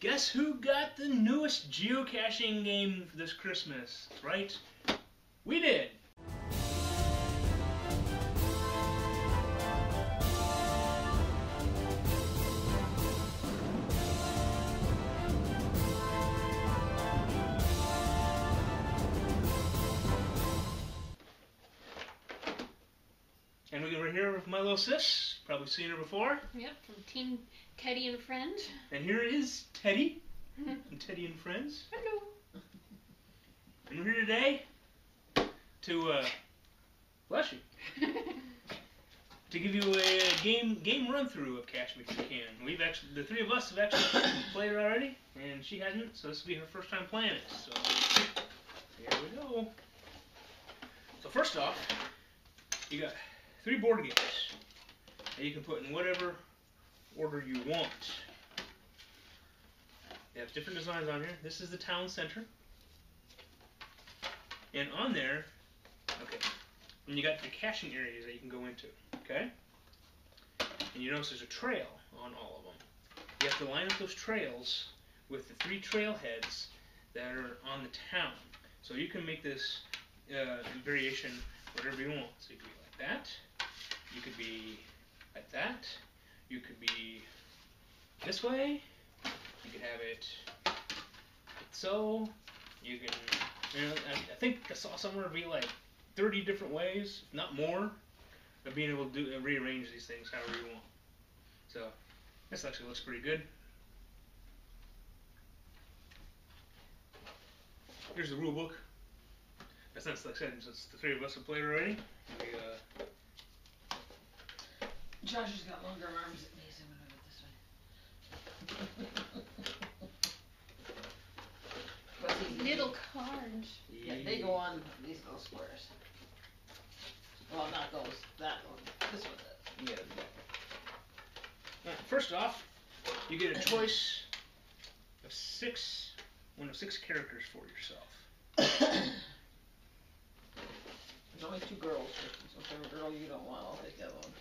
Guess who got the newest geocaching game this Christmas? That's right, we did. And we're here with my little sis. Probably seen her before. Yep, from Team Teddy and Friends. And here is Teddy. From Teddy and Friends. Hello. And we're here today to, bless you, to give you a game run-through of Cache Me If You Can. We've actually, the three of us have actually played it already, and she hasn't, so this will be her first time playing it. So, here we go. So first off, you got 3 board games that you can put in whatever order you want. They have different designs on here. This is the town center. And on there, okay, and you got the caching areas that you can go into, okay? And you notice there's a trail on all of them. You have to line up those trails with the 3 trailheads that are on the town. So you can make this variation whatever you want. So you could be like that. You could be like that. You could be this way. You could have it so. You can, you know, I think I saw somewhere be like 30 different ways, if not more, of being able to rearrange these things however you want. So this actually looks pretty good. Here's the rule book. That's not like I said, since the 3 of us have played already. We, Josh has got longer arms than me, so I'm gonna do it this way. Little cards. Yeah, they go on these little squares. Well, not those. That one. This one does. yeah. Right, first off, you get a choice of 6 characters for yourself. There's only 2 girls. So whichever girl you don't want, I'll take that one.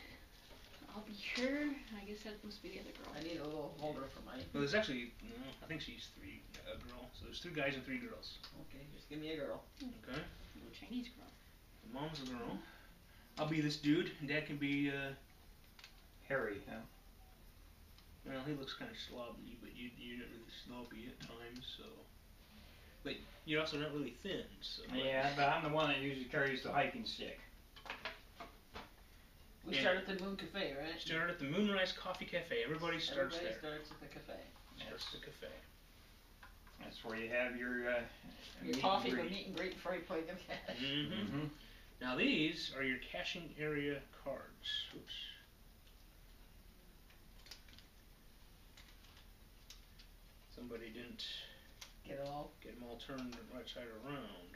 I'll be her. I guess that must be the other girl. I need a little holder for mine. Well, there's actually, no, I think she's a girl. So there's 3 guys and 3 girls. Okay, just give me a girl. Okay. Little Chinese girl. The mom's a girl. I'll be this dude, and Dad can be, Harry, huh? well, he looks kind of slobby, but you're not really slobby at times, so. But you're also not really thin, so. Yeah, but I'm the one that usually carries the hiking stick. We start at the Moon Cafe, right? Start at the Moonrise Coffee Cafe. Everybody starts there. Everybody starts at the cafe. Starts at the cafe. That's where you have your Your coffee or meet and greet before you play the cache. Mm-hmm. Now these are your caching area cards. Oops. Somebody didn't Get them all? get them all turned the right side around.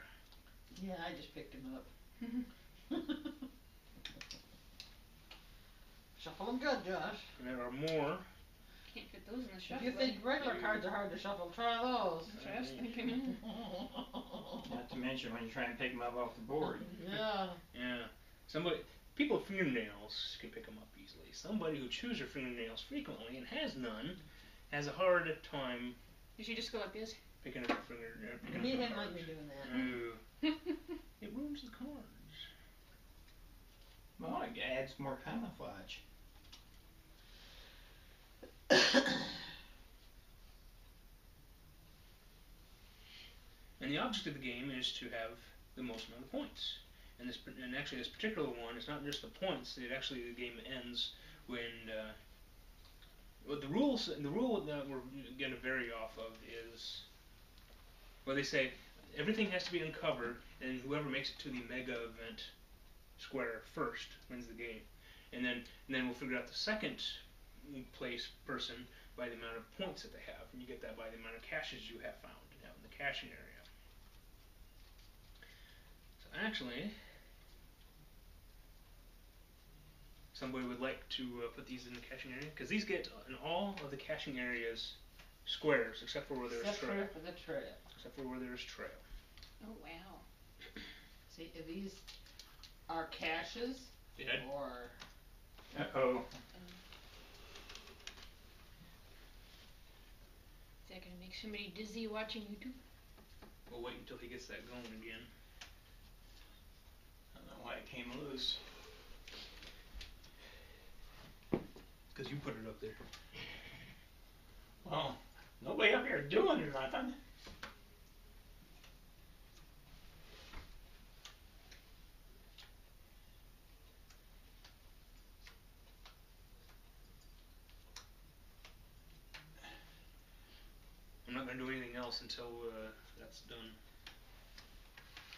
Yeah, I just picked them up. Shuffle them good, Josh. And there are more. Can't fit those in the If shuffle. you think regular cards are hard to shuffle, try those. That's what I was thinking. Not to mention when you try and pick them up off the board. Yeah. Yeah. People with fingernails can pick them up easily. Somebody who chews their fingernails frequently and has none has a hard time You should just go like this. picking up a fingernail. Me didn't like me doing that. No. It ruins the cards. Well, it adds more camouflage. And the object of the game is to have the most amount of points. And actually, this particular one is not just the points. The game ends when. Well, the rule that we're going to vary off of is, well, they say everything has to be uncovered, and whoever makes it to the mega event square first wins the game. And then we'll figure out the second place person by the amount of points that they have, and you get that by the amount of caches you have found out in the caching area. So actually, somebody would like to put these in the caching area, because these get in all of the caching areas squares, except for where there's trail. Except for the trail. Except for where there's trail. Oh, wow. See, these are caches or... Uh-oh. It's that gonna make somebody dizzy watching YouTube? We'll wait until he gets that going again. I don't know why it came loose. Because you put it up there. Well, nobody up here doing nothing. I'm not going to do anything else until that's done.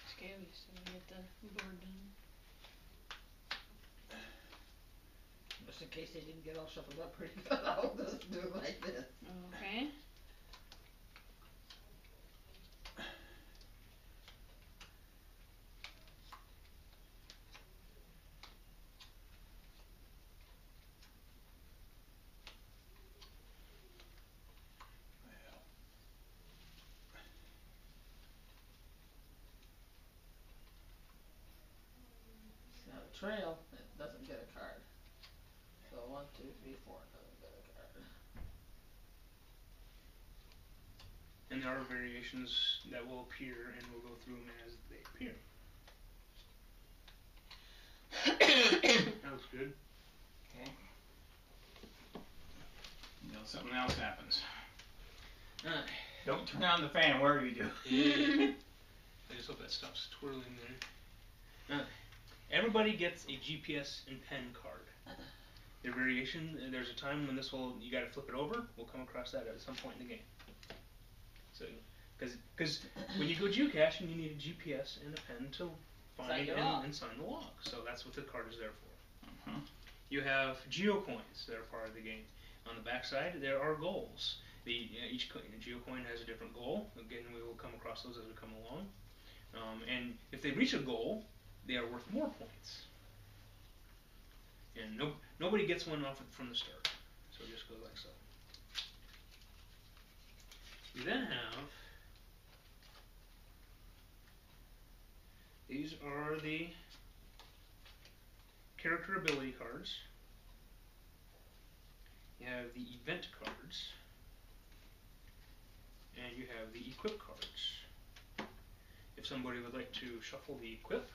Scary, so we get the board done. Just in case they didn't get all shuffled up pretty good, I'll just do it like this. Okay. Now the trail, it doesn't get a card. So 1, 2, 3, 4 doesn't get a card. And there are variations that will appear, and we'll go through them as they appear. That was good. Okay. Until something else happens. Don't turn on the fan, whatever you do. Yeah. I just hope that stops twirling there. Everybody gets a GPS and pen card. Their variation, there's a time when this will, you got to flip it over. We'll come across that at some point in the game. So, because when you go geocaching, you need a GPS and a pen to find and sign the log. So that's what the card is there for. You have geocoins that are part of the game. On the back side, there are goals. Each geocoin has a different goal. Again, we will come across those as we come along. And if they reach a goal, they are worth more points. And nobody gets one off from the start. So it just goes like so. We then have, these are the character ability cards. You have the event cards. And you have the equip cards. If somebody would like to shuffle the equip.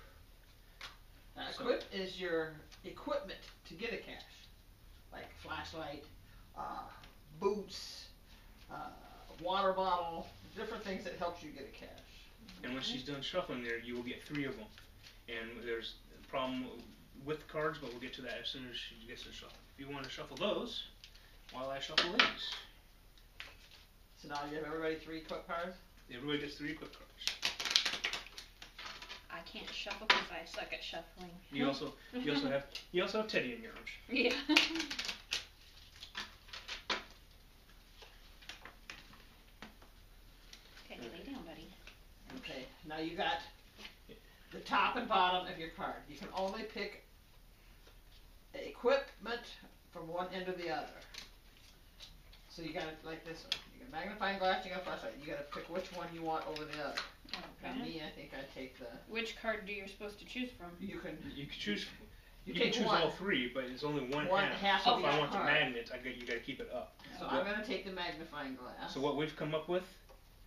Equip is your equipment to get a cache. Like flashlight, boots, water bottle, different things that helps you get a cache. And when she's done shuffling there, you will get 3 of them. And there's a problem with cards, but we'll get to that as soon as she gets to shuffle. If you want to shuffle those, while I shuffle these. So now you have everybody 3 equip cards? Everybody gets 3 equip cards. I can't shuffle because I suck at shuffling. You also have Teddy in your arms. Yeah. Teddy, lay down, buddy. Okay, now you got the top and bottom of your card. You can only pick equipment from one end or the other. So you got it like this one. You got magnifying glass, you got flashlight. You got to pick which one you want over the other. Okay. And me, I think I take the. Which card do you supposed to choose from? You can choose. You take can choose one. all 3, but it's only one half so of if I each want the card. magnet, you got to keep it up. So I'm going to take the magnifying glass. So what we've come up with,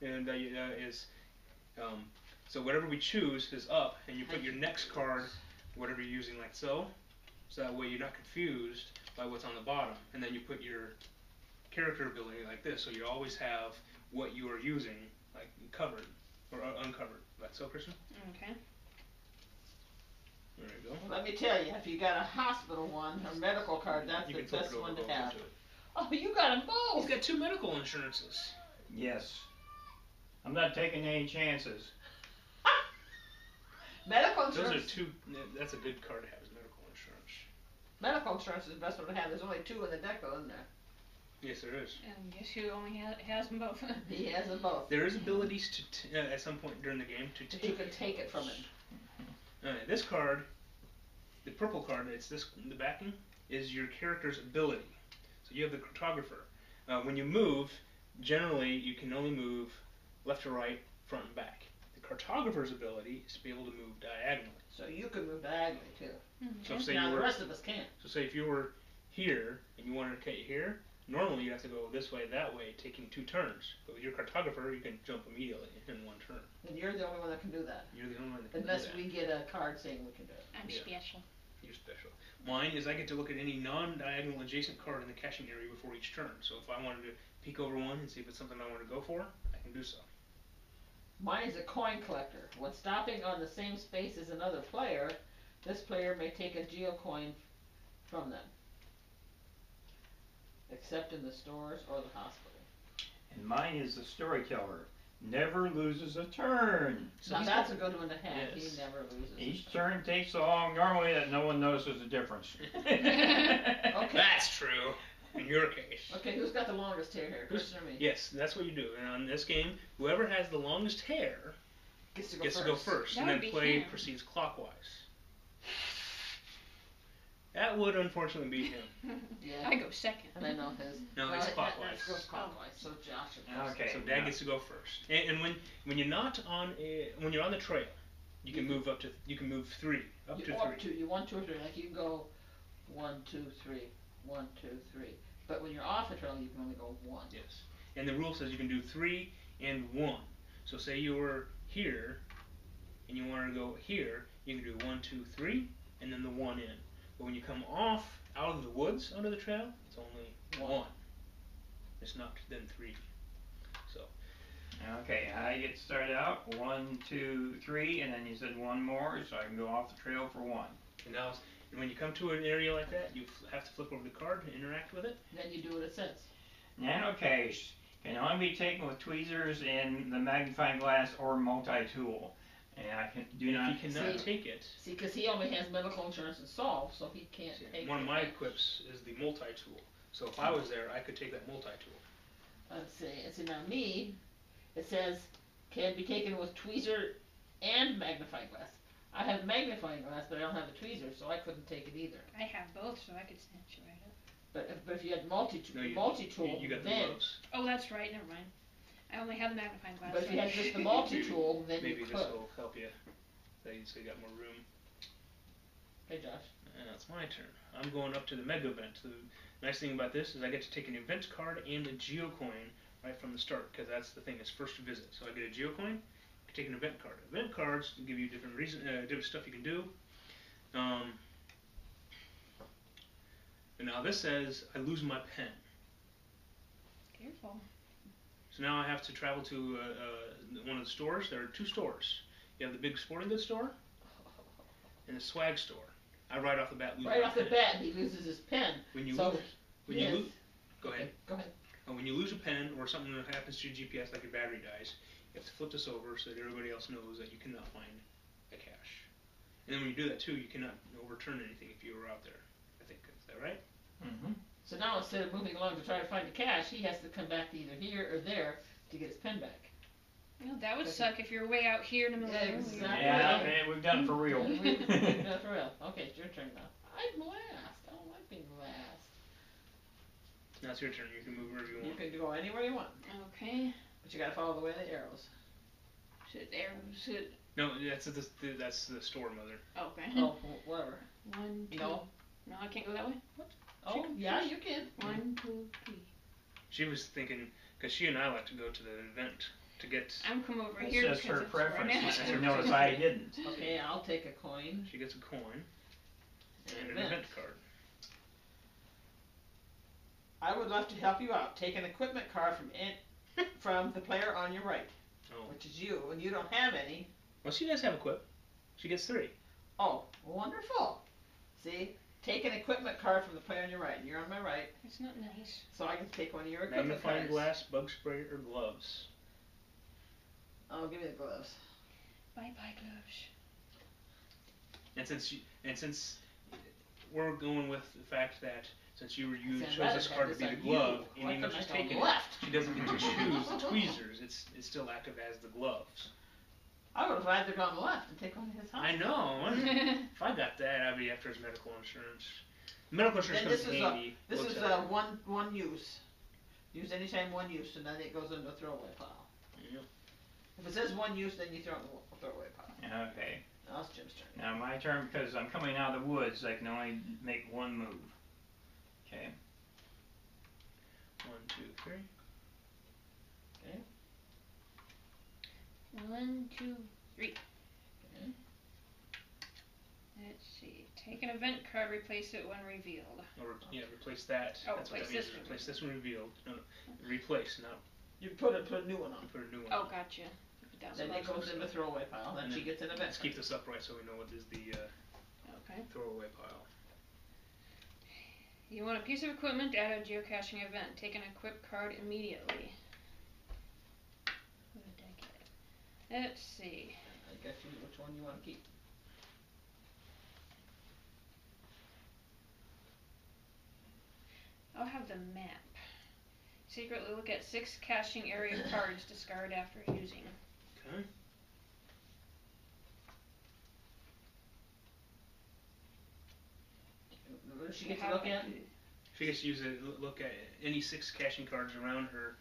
and is, so whatever we choose is up, and you put your next card, whatever you're using, like so. So that way you're not confused by what's on the bottom, and then you put your character ability like this, so you always have what you are using like covered or uncovered. Like so, Kristen? Okay. There you go. Let me tell you, if you got a hospital one, a medical card, that's the best one to have. Oh, you got them both! He's got 2 medical insurances. Yes. I'm not taking any chances. Medical insurance. Those are 2, that's a good card to have, is medical insurance. Medical insurance is the best one to have. There's only 2 in the deck, though, isn't there? Yes, there is. And guess who only has them both? He has them both. There is abilities to, at some point during the game, to take. You can take it from him. This card, the purple card, it's this. The backing is your character's ability. So you have the cartographer. When you move, generally you can only move left to right, front and back. The cartographer's ability is to be able to move diagonally. So you can move diagonally too. So say Now you the were, rest of us can't. So say if you were here and you wanted to cut here, Normally you have to go this way, that way, taking 2 turns. But with your cartographer, you can jump immediately in 1 turn. And you're the only one that can do that. You're the only one that can Unless do that. we get a card saying we can do it. I'm special. You're special. Mine is I get to look at any non-diagonal adjacent card in the caching area before each turn. So if I wanted to peek over one and see if it's something I want to go for, I can do so. Mine is a coin collector. When stopping on the same space as another player, this player may take a geocoin from them. Except in the stores or the hospital. And mine is the storyteller. Never loses a turn. So now that's a good one to have. Yes. He never loses. Each turn takes so long normally that no one notices the difference. Okay. That's true. In your case. Okay, who's got the longest hair here? Christian or me? Yes, that's what you do. And on this game, whoever has the longest hair gets to go first. That And then would be play him. proceeds clockwise. That would unfortunately be him. Yeah. I go second. And I know his. No, it's clockwise. It goes clockwise. So Josh. Okay. So Dad gets to go first. And when you're not on when you're on the trail, you can move up to 3 up to 3. You 1, 2, or 3. Like you can go 1, 2, 3, 1, 2, 3. But when you're off the trail, you can only go 1. Yes. And the rule says you can do 3 and 1. So say you were here, and you wanted to go here, you can do 1, 2, 3, and then the 1 in. But when you come off out of the woods onto the trail, it's only 1. It's not then 3. So. Okay, I get started out 1, 2, 3, and then you said 1 more, so I can go off the trail for 1. And now, when you come to an area like that, you have to flip over the card to interact with it. Then you do what it says. Nanocache can only be taken with tweezers and the magnifying glass or multi-tool. And I do not. If you cannot take it. See, because he only has medical insurance and solve, so he can't take. One of my equips is the multi-tool. So if I was there, I could take that multi-tool. Let's see. And see now me, it says can be taken with tweezer and magnifying glass. I have magnifying glass, but I don't have a tweezer, so I couldn't take it either. I have both, so I could snatch it right up. But if you had multi-tool, you got the gloves. Oh, that's right. Never mind. I only have the magnifying glass. But if you had just the multi-tool, then maybe you could. Maybe this will help you. So you got more room. Hey, Josh. And it's my turn. I'm going up to the mega event. The nice thing about this is I get to take an event card and a geocoin right from the start, because that's the thing. It's first visit. So I get a geocoin. I take an event card. Event cards give you different different stuff you can do. And now this says I lose my pen. Careful. So now I have to travel to one of the stores. There are 2 stores. You have the big sporting goods store and the swag store. I right off the bat lose my pen. Right off the bat, he loses his pen. When you so, lose, yes. Go ahead. Okay, go ahead. When you lose a pen or something that happens to your GPS, like your battery dies, you have to flip this over so that everybody else knows that you cannot find a cache. And then when you do that too, you cannot overturn anything if you were out there. I think is that right? Mm-hmm. So now instead of moving along to try to find a cache, he has to come back to either here or there to get his pen back. Well, that would suck if you're way out here in the middle of the Exactly. room. Yeah, we've done it for real. We've done it for real. Okay, it's your turn now. I'm last. I don't like being last. Now it's your turn. You can move wherever you You want. can go anywhere you want, Okay. but you gotta follow the way of the arrows. Should arrows should. No, that's the store, mother. Okay. Oh, whatever. 1, 2. No. No, I can't go that way. What? Oh, yeah, you can. 1, 2, 3. She was thinking because she and I like to go to the event to get. I'm come over It's here just because her it's where I'm preference. at. And notice I didn't. Okay, I'll take a coin. She gets a coin and an Event. event card. I would love to help you out. Take an equipment card from the player on your right, which is you, and you don't have any. Well, she does have equip. She gets 3. Oh, wonderful. See? Take an equipment card from the player on your right, and you're on my right, It's not nice. so I can take one of your equipment Magnifying cards. glass, bug spray, or gloves. Oh, give me the gloves. Bye bye gloves. And since we're going with the fact that since you See, chose I'd this rather card to have be this the on glove, you. and Why even though couldn't she's I go taken it, left? she doesn't get to choose the tweezers. It's still active as the gloves. I would have rather gone left and take one of his house. I know. If I got that, I'd be after his medical insurance. Medical insurance Then comes handy. this We'll is tell you. one use. Use anytime one use, and then it goes into the throwaway pile. Yep. If it says one use, then you throw it in the throwaway pile. Okay. Now it's Jim's turn. Now my turn, because I'm coming out of the woods, I can only make 1 move. Okay. 1, 2, 3. Okay. 1, 2, 3. Okay. Let's see. Take an event card, replace it when revealed. Or, yeah, replace that. Oh, That's what that replace means. this one. Replace this one revealed. No, no. Replace, not You put a new one on. put a new one. Oh, on. gotcha. Then it goes in the throwaway pile. Then And she then gets an event Let's keep card. this upright so we know what is the Okay. throwaway pile. You want a piece of equipment at a geocaching event. Take an equip card immediately. What did I get? Let's see. I guess you which one you want to keep. I'll have the map. Secretly look at 6 caching area cards. Discard after using. Okay. What does she get to look at? She gets to use it. Look at any 6 caching cards around her.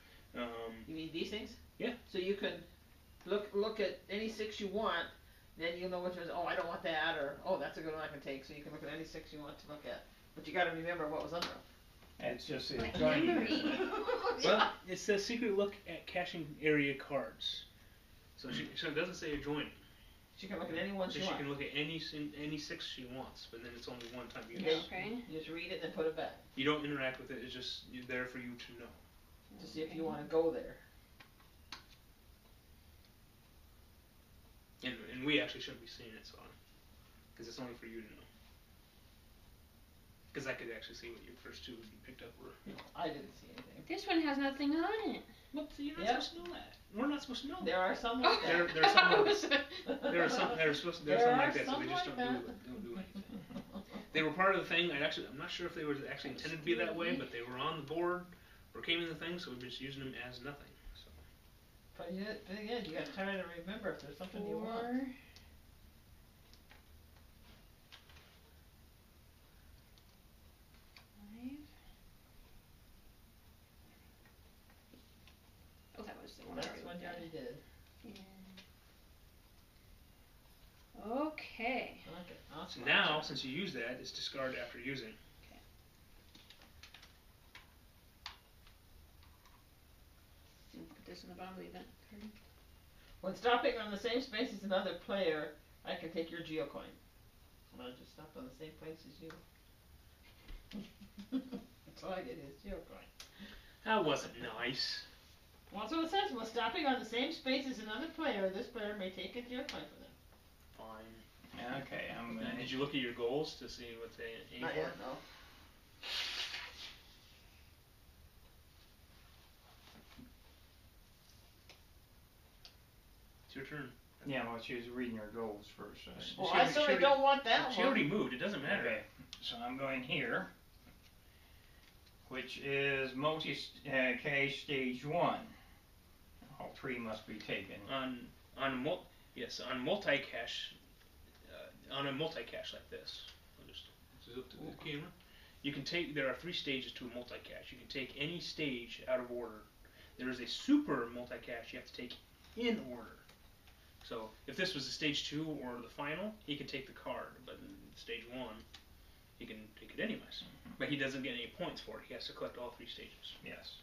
You mean these things? Yeah. So you can look at any 6 you want. Then you'll know which ones. Oh, I don't want that, or oh, that's a good one I can take. So you can look at any 6 you want to look at. But you got to remember what was under them. It's just My a joint. memory. Well, it says secret look at caching area cards. So so it doesn't say adjoining. She can look at any one So she she wants. can look at any 6 she wants, but then it's only one time use. Okay. You just read it and put it back You don't interact with it. It's just there for you to know. to see if you want to go there. And we actually shouldn't be seeing it, so because it's only for you to know. Because I could actually see what your first 2 you picked up were. I didn't see anything. This one has nothing on it. Well, you're not Yeah. supposed to know that. We're not supposed to know There that. are some like There that. are some there are some that are supposed to, there are some like that, so some they just like don't that. do anything. They were part of the thing. I'm not sure if they were actually intended to be that way, but they were on the board or came in the thing, so we're just using them as nothing. So. But yeah, then again, you got to try to remember if there's something you want. 4. Oh, that was the one I That's already one looked you at. already did. Okay. Okay. So now, since you use that, it's discard after using. Put this in the bottom of the event card. When stopping on the same space as another player, I can take your geocoin. So I just stopped on the same place as you. That's all I get is geocoin. That wasn't nice. Well, that's what it says. When stopping on the same space as another player, this player may take a geocoin for them. Fine. Okay, I'm gonna. Did you look at your goals to see what they aim Not for? yet, no. It's your turn. Yeah, well, she was reading her goals first. So. Well, She I already- certainly she don't want that She one. already moved. It doesn't matter. Okay, so I'm going here, which is multi-cache stage 1. All 3 must be taken. On multi-cache, on a multi-cache like this, I'll just zoom to the camera. You can take. There are 3 stages to a multi-cache. You can take any stage out of order. There is a super multi-cache you have to take in order. So if this was a stage 2 or the final, he can take the card. But in stage 1, he can take it anyways. But he doesn't get any points for it. He has to collect all 3 stages. Yes.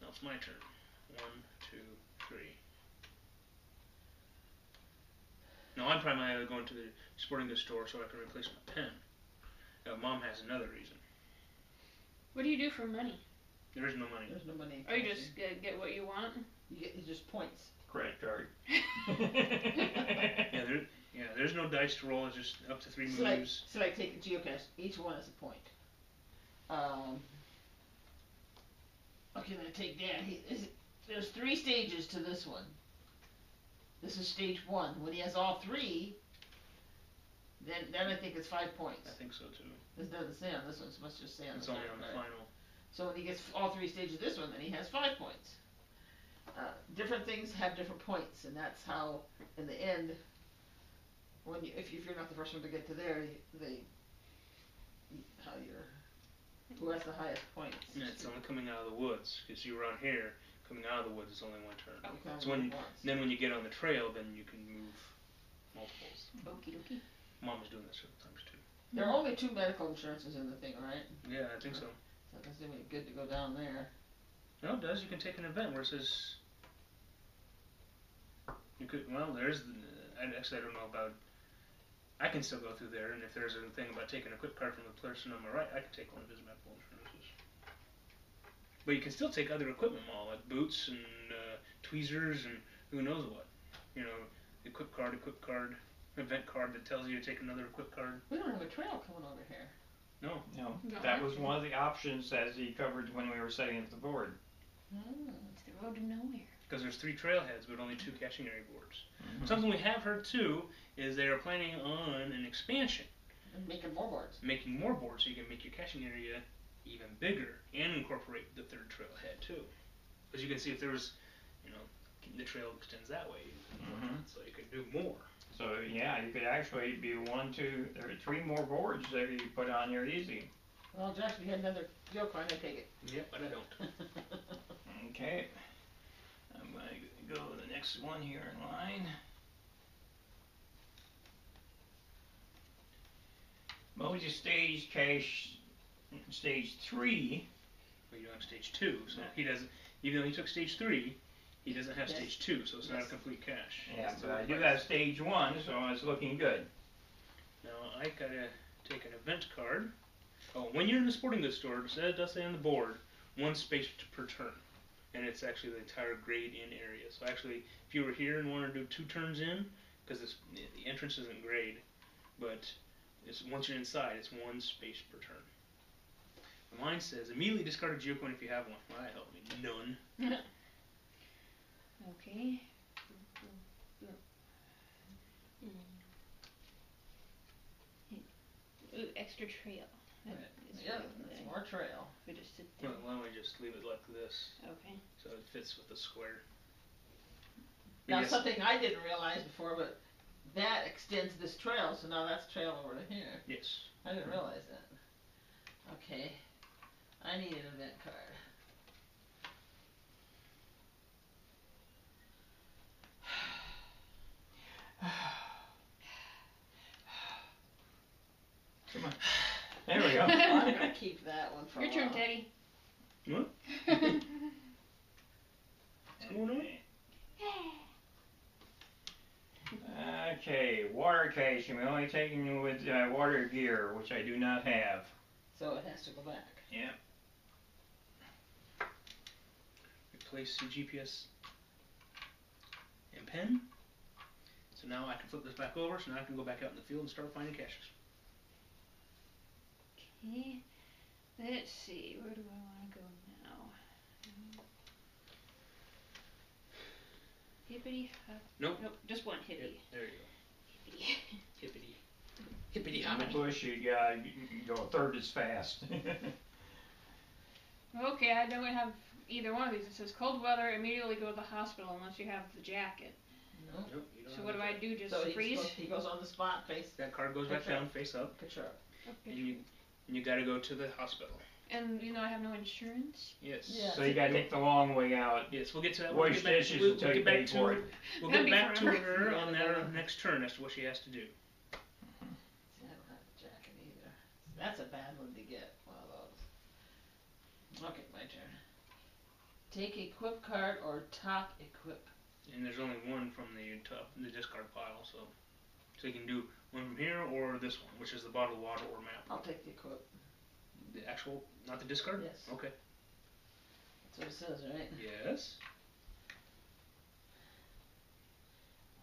Now it's my turn. 1, 2, 3. Now I'm primarily going to the sporting goods store so I can replace my pen. Mom has another reason. What do you do for money? There is no money. There's no money. Or you just get what you want? You get just points. Credit card. There's no dice to roll. It's just up to 3 moves. So like take a geocache. Each one is a point. Okay, then I take that. There's 3 stages to this one. This is stage 1. When he has all 3, then I think it's 5 points. I think so too. This doesn't say on this one. It must just say on It's the only card. on the final. So when he gets all 3 stages of this one, then he has 5 points. Different things have different points, and that's how, in the end, when if you're not the first one to get to there, who has the highest points. Yeah, it's only coming out of the woods because you were on here. Coming out of the woods is only 1 turn. Okay, So then when you get on the trail, then you can move multiples. Okie dokie. Mom is doing this several times too. There are only 2 medical insurances in the thing, right? Yeah, I think so. So that's really good to go down there. No, it does. You can take an event where it says you could. Well, there's. Actually, I don't know about. I can still go through there, and if there's a thing about taking a quick card from the person on my right, I can take one of his medical insurances. But you can still take other equipment mall, like boots and tweezers and who knows what. You know, equip card, event card that tells you to take another equip card. We don't have a trail coming over here. No. No, No. that was one of the options as he covered when we were setting up the board. It's the road to nowhere. Because there's 3 trailheads, but only 2 caching area boards. Mm-hmm. Something we have heard too is they are planning on an expansion. And making more boards. Making more boards so you can make your caching area even bigger and incorporate the 3rd trailhead too. As you can see, if there was, you know, the trail extends that way, so you could do more. So yeah, you could actually be 1, 2, there are 3 more boards that you put on there easy. Well, Josh, if you had another joke line, I'd take it. Yep, but I don't. Okay, I'm going to go to the next one here in line. Multi-stage cache stage 3. Well, you're on stage 2, so he doesn't. Even though he took stage 3, he doesn't have stage 2, so it's not a complete cache. Yeah, but I do have stage 1, so it's looking good. Now I gotta take an event card. Oh, when you're in the sporting goods store, it does say on the board 1 space per turn, and it's actually the entire grade in area. So actually, if you were here and wanted to do 2 turns in, because the entrance isn't grade, but once you're inside, it's 1 space per turn. Mine says immediately discard a geocoin if you have one. Well, that helped me. None. Okay. Ooh, extra trail. Right. Yeah, that's more trail. We just sit there. Well, why don't we just leave it like this, Okay. so it fits with the square. Now, Yes. something I didn't realize before, but that extends this trail, so now that's trail over to here. Yes. I didn't realize that. Okay. I need an event card. Come on. There we go. I'm going to keep that one for Your a turn, while. Teddy. What? What's going on? Okay, water caching. We're only taking with water gear, which I do not have. So it has to go back. Yeah. Replace the GPS and pen. So now I can flip this back over, so now I can go back out in the field and start finding caches. Okay. Let's see. Where do I want to go now? Hippity. Nope. Nope. Just one hippity. There you go. Hippity. Hippity. Hippity On the hoppity. bush, you go a third as fast. Okay, I don't have either one of these. It says cold weather, immediately go to the hospital unless you have the jacket. No. Nope, you don't So have what do to. I do? Just So freeze? he goes on the spot, face That card goes back down, face up, picture up. and you got to go to the hospital. And you know I have no insurance. Yes. Yeah. So you gotta take the long way out. Yes, we'll get to that. Wash dishes until you pay for it. We'll That'd get be back to forever. her on their next turn as to what she has to do. See, I don't have a jacket either. That's a bad one to get, one of those. Okay, my turn. Take equip card or top equip. And there's only one from the discard pile, so you can do one from here or this one, which is the bottled water or map. I'll take the equip. The actual, not the discard? Yes. Okay. That's what it says, right? Yes.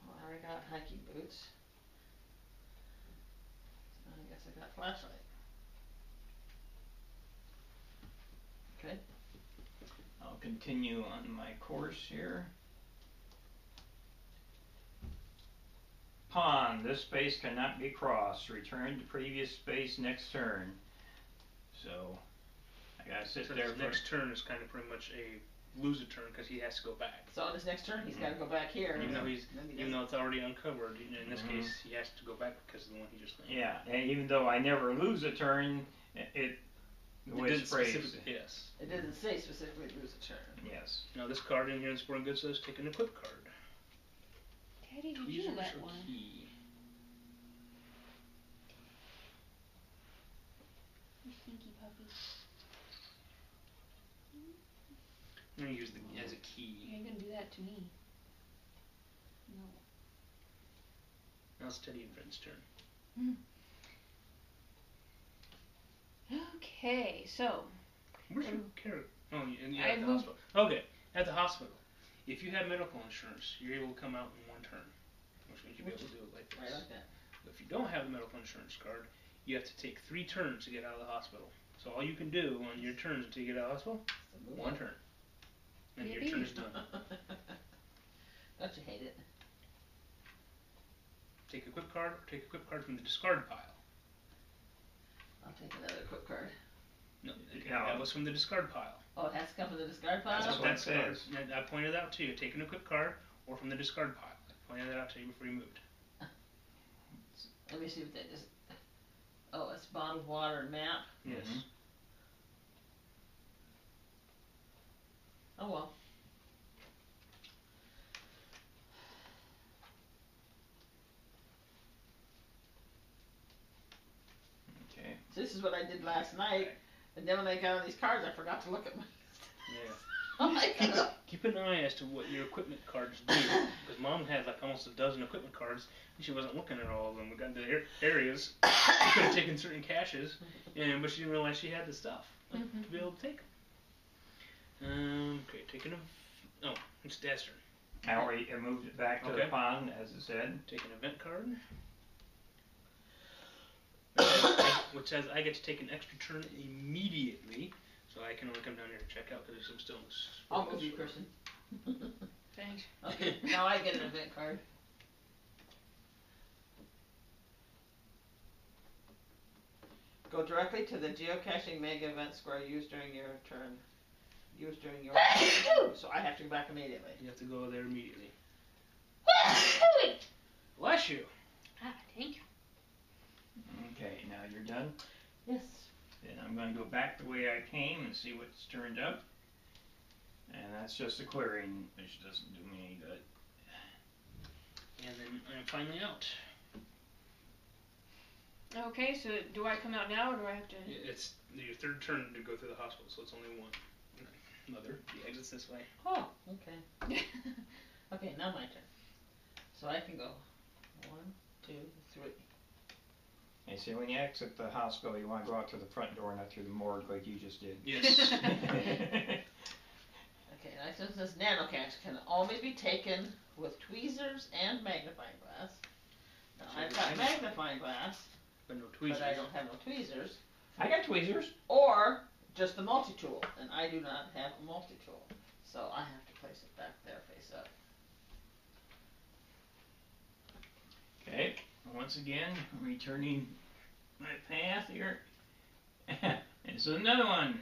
Well, I already got hiking boots. So I guess I got flashlight. Okay. I'll continue on my course here. Pond. This space cannot be crossed. Return to previous space next turn. So, I gotta sit So there his for... next turn is kind of pretty much a lose a turn because he has to go back. So on his next turn, he's got to go back here. Even though then it's already uncovered, in this case, he has to go back because of the one he just landed. Yeah, and even though I never lose a turn, it was phrased. Yes. It doesn't say specifically lose a turn. Yes. Now this card in here in Sporting Goods says take an equip card. Teddy, did Tweezers you let or one? key? You stinky puppy. I'm gonna use the as a key. You're gonna do that to me. No. Now it's Teddy and Friend's turn. Okay, so. Where's your carrot? Oh, yeah, I at the moved- hospital. Okay, at the hospital. If you have medical insurance, you're able to come out in one turn, which means you'll be able to do it like this. Right like that. If you don't have a medical insurance card, you have to take 3 turns to get out of the hospital. So all you can do on your turns until you get out of the hospital, one turn. And your turn is done. Don't you hate it? Take a quick card, or take a quick card from the discard pile. I'll take another quick card. No, Yeah. that was from the discard pile. Oh, it has to come from the discard pile? That's what it says. And I pointed that out to you. Taking a quick card or from the discard pile. I pointed that out to you before you moved. Let me see what that is. Oh, it's bottled water and map. Yes. Mhm. Oh well. Okay. So this is what I did last night, and then when I got on these cards, I forgot to look at my. Yeah. Oh my God. Keep an eye as to what your equipment cards do, because Mom had like almost a dozen equipment cards, and she wasn't looking at all of them. We got into areas she could have taken certain caches, but she didn't realize she had the stuff to be able to take them. Okay, taking a. Oh, it's Dad's turn. I already moved it back to Okay. the pond, as it said. Take an event card. Which says I get to take an extra turn immediately, so I can only come down here and check out because there's some stillness. I'll move you, Kristen. Thanks. Okay, now I get an event card. Go directly to the geocaching mega event square used during your turn. Used during your turn. So I have to go back immediately. You have to go there immediately. Bless you. Ah, thank you. Okay, now you're done. Yes. Then I'm going to go back the way I came and see what's turned up. And that's just a clearing, which doesn't do me any good. And then I'm finally out. Okay, so do I come out now or do I have to? It's your third turn to go through the hospital, so it's only one. Mother, the exit's this way. Oh, okay. Okay, now my turn. So I can go 1, 2, 3. And see, when you exit the hospital, you want to go out to the front door, not through the morgue like you just did. Yes. Okay, and since this nanocache can only be taken with tweezers and magnifying glass. Now I've got magnifying glass, But no tweezers. but I don't have no tweezers. I got tweezers. Or just the multi-tool, and I do not have a multi-tool. So I have to place it back there face up. Okay, once again, returning my path here. It's another one.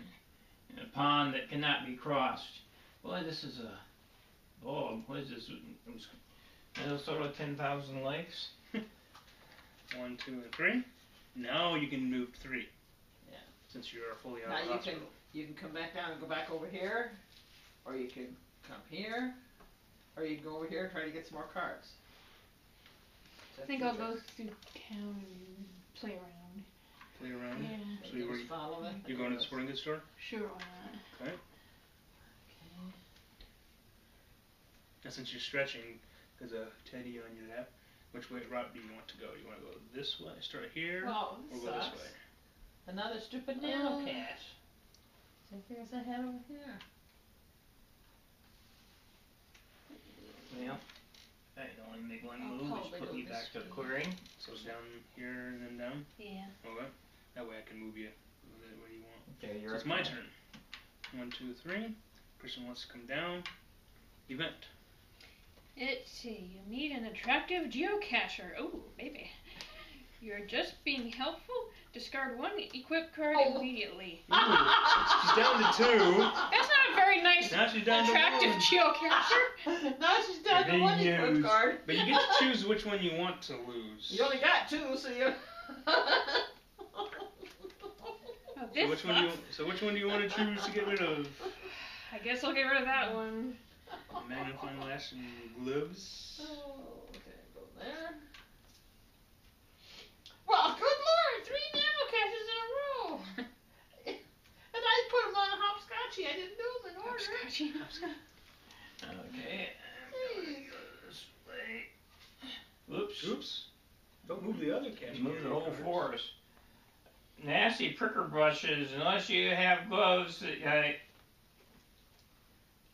A pond that cannot be crossed. Boy, this is a bog. What is this? Minnesota 10,000 lakes? 1, 2, and 3. Now you can move 3. Yeah. Since you're fully out Now of the hospital. you can come back down and go back over here, or you can come here, or you can go over here and try to get some more cards. I think I'll go through town and play around. Play around. Yeah. So you Just follow it. you're going to the sporting goods store? Sure, why not? Okay. Okay. And since you're stretching, there's a teddy on your lap. Which way route do you want to go? You want to go this way, start here, Well, or this go this sucks. way? Another stupid nano cache. Same thing as I had over here. Well, I can only make one I'll move, which probably put go me this back to the way. clearing. So it's down here and then down? Yeah. Okay. That way I can move you where you want. Okay, So you're it's up my now. turn. 1, 2, 3. Person wants to come down. Event. Let's see. You meet an attractive geocacher. Oh, baby. You're just being helpful. Discard one equip card immediately. Ooh, she's down to 2. That's not a very nice Now she's down attractive to 1. geocacher. Now she's down to Being one equip used. card. But you get to choose which one you want to lose. You only got 2, so you. Oh, this which one do you want to choose to get rid of? I guess I'll get rid of that one. Magnifying glass and gloves. Oh, okay, go there. Well, good lord, 3 nano caches in a row. And I put them on hopscotchy. I didn't do them in order. Hopscotch. Okay. This way. Oops. Oops. Don't move the other caching Move the area whole cards. forest. Nasty pricker brushes, unless you have gloves.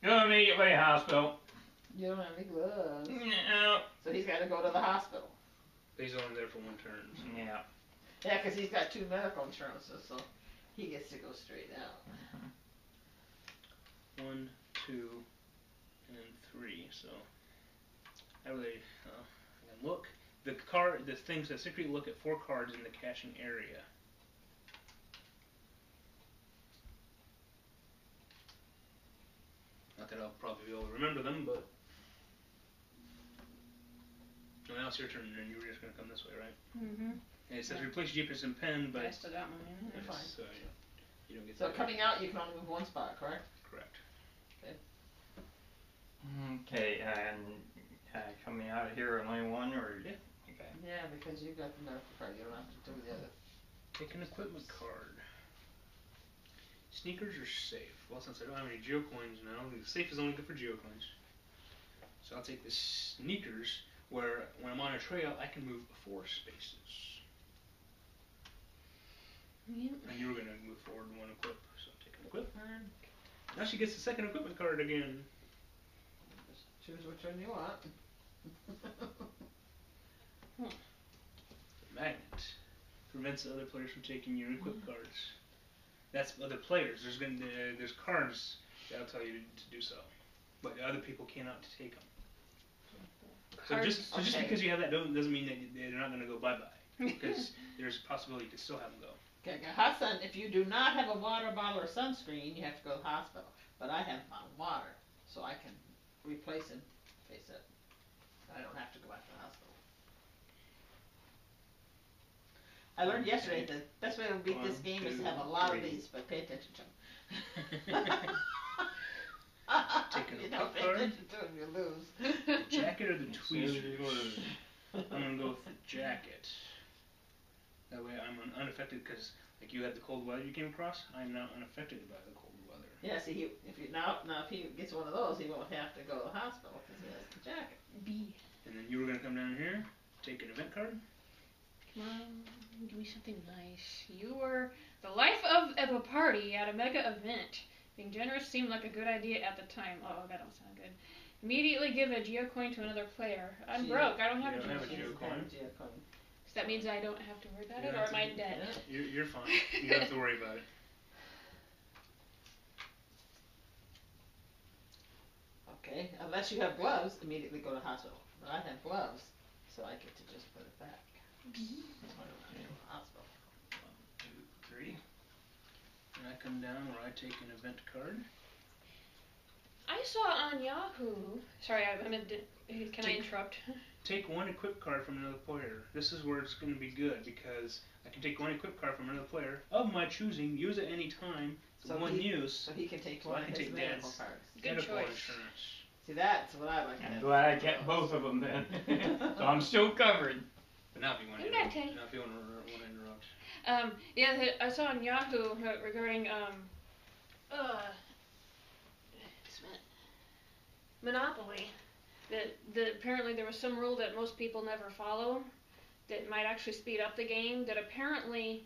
Go immediately hospital. You don't have any gloves. No. So he's got to go to the hospital. He's only there for one turn. So. Yeah. Yeah, because he's got 2 medical insurances, so he gets to go straight out. 1, 2, and 3. So I really I can look. The things that simply look at 4 cards in the caching area. Not that I'll probably be able to remember them, but. Well, now it's your turn, and you were just going to come this way, right? Mm-hmm. And it says replace GPS and pen, but. Yes, to that one, yeah. You're fine. So, you don't get So that. coming out, you can only move 1 spot, correct? Correct. Okay, and coming out of here, only one, or? Yeah. Okay. Yeah, because you got the medical card. You don't have to do the other. Take an equipment card. Sneakers are safe. Well, since I don't have any geocoins now, the safe is only good for geocoins. So I'll take the sneakers, where when I'm on a trail, I can move 4 spaces. Yep. And you were going to move forward 1 equip, so I'll take an equip card. Now she gets the second equipment card again. Just choose which one you want. The magnet prevents other players from taking your equip cards. That's other players. There's cards that'll tell you to do so, but other people cannot take them. So just because you have that doesn't mean that they're not going to go bye bye, because there's a possibility you could still have them go. Okay, Hassan, if you do not have a water bottle or sunscreen, you have to go to the hospital. But I have bottled water, so I can replace and face it. I don't have to go back to the hospital. I learned yesterday the best way to beat this game is to have a lot of these, but pay attention to them. Taking you a don't pay card. attention to them, you lose. The jacket or the tweezers? Tweezers. I'm going to go with the jacket. That way I'm unaffected, because like you had the cold weather you came across, I'm now unaffected by the cold weather. Yeah, see, if he gets one of those, he won't have to go to the hospital because he has the jacket. B. And then you were going to come down here, take an event card. Come on, give me something nice. You were the life of a party at a mega event. Being generous seemed like a good idea at the time. Oh, that don't sound good. Immediately give a geocoin to another player. I'm broke. I don't have a don't have a geocoin. geocoin. So that means I don't have to worry about You it, don't or have am I to- dead? You're fine. You don't have to worry about it. Okay, unless you have gloves, immediately go to the hospital. But I have gloves, so I get to just put it back. I don't have to go to the hospital. 1, 2, 3. And I come down where I take an event card. I saw on Yahoo. Sorry, can I interrupt? Take 1 equip card from another player. This is where it's going to be good, because I can take 1 equip card from another player of my choosing, use it any time, it's So 1 use. So he can take So one I of can his take medical Dad's cards. Good medical choice. insurance. See, that's what I like. I'm glad I kept both of them then. So I'm still covered. But now if you want to Isn't that interrupt. okay? Now if you want to interrupt. Yeah, I saw on Yahoo regarding Monopoly. That apparently there was some rule that most people never follow that might actually speed up the game. That apparently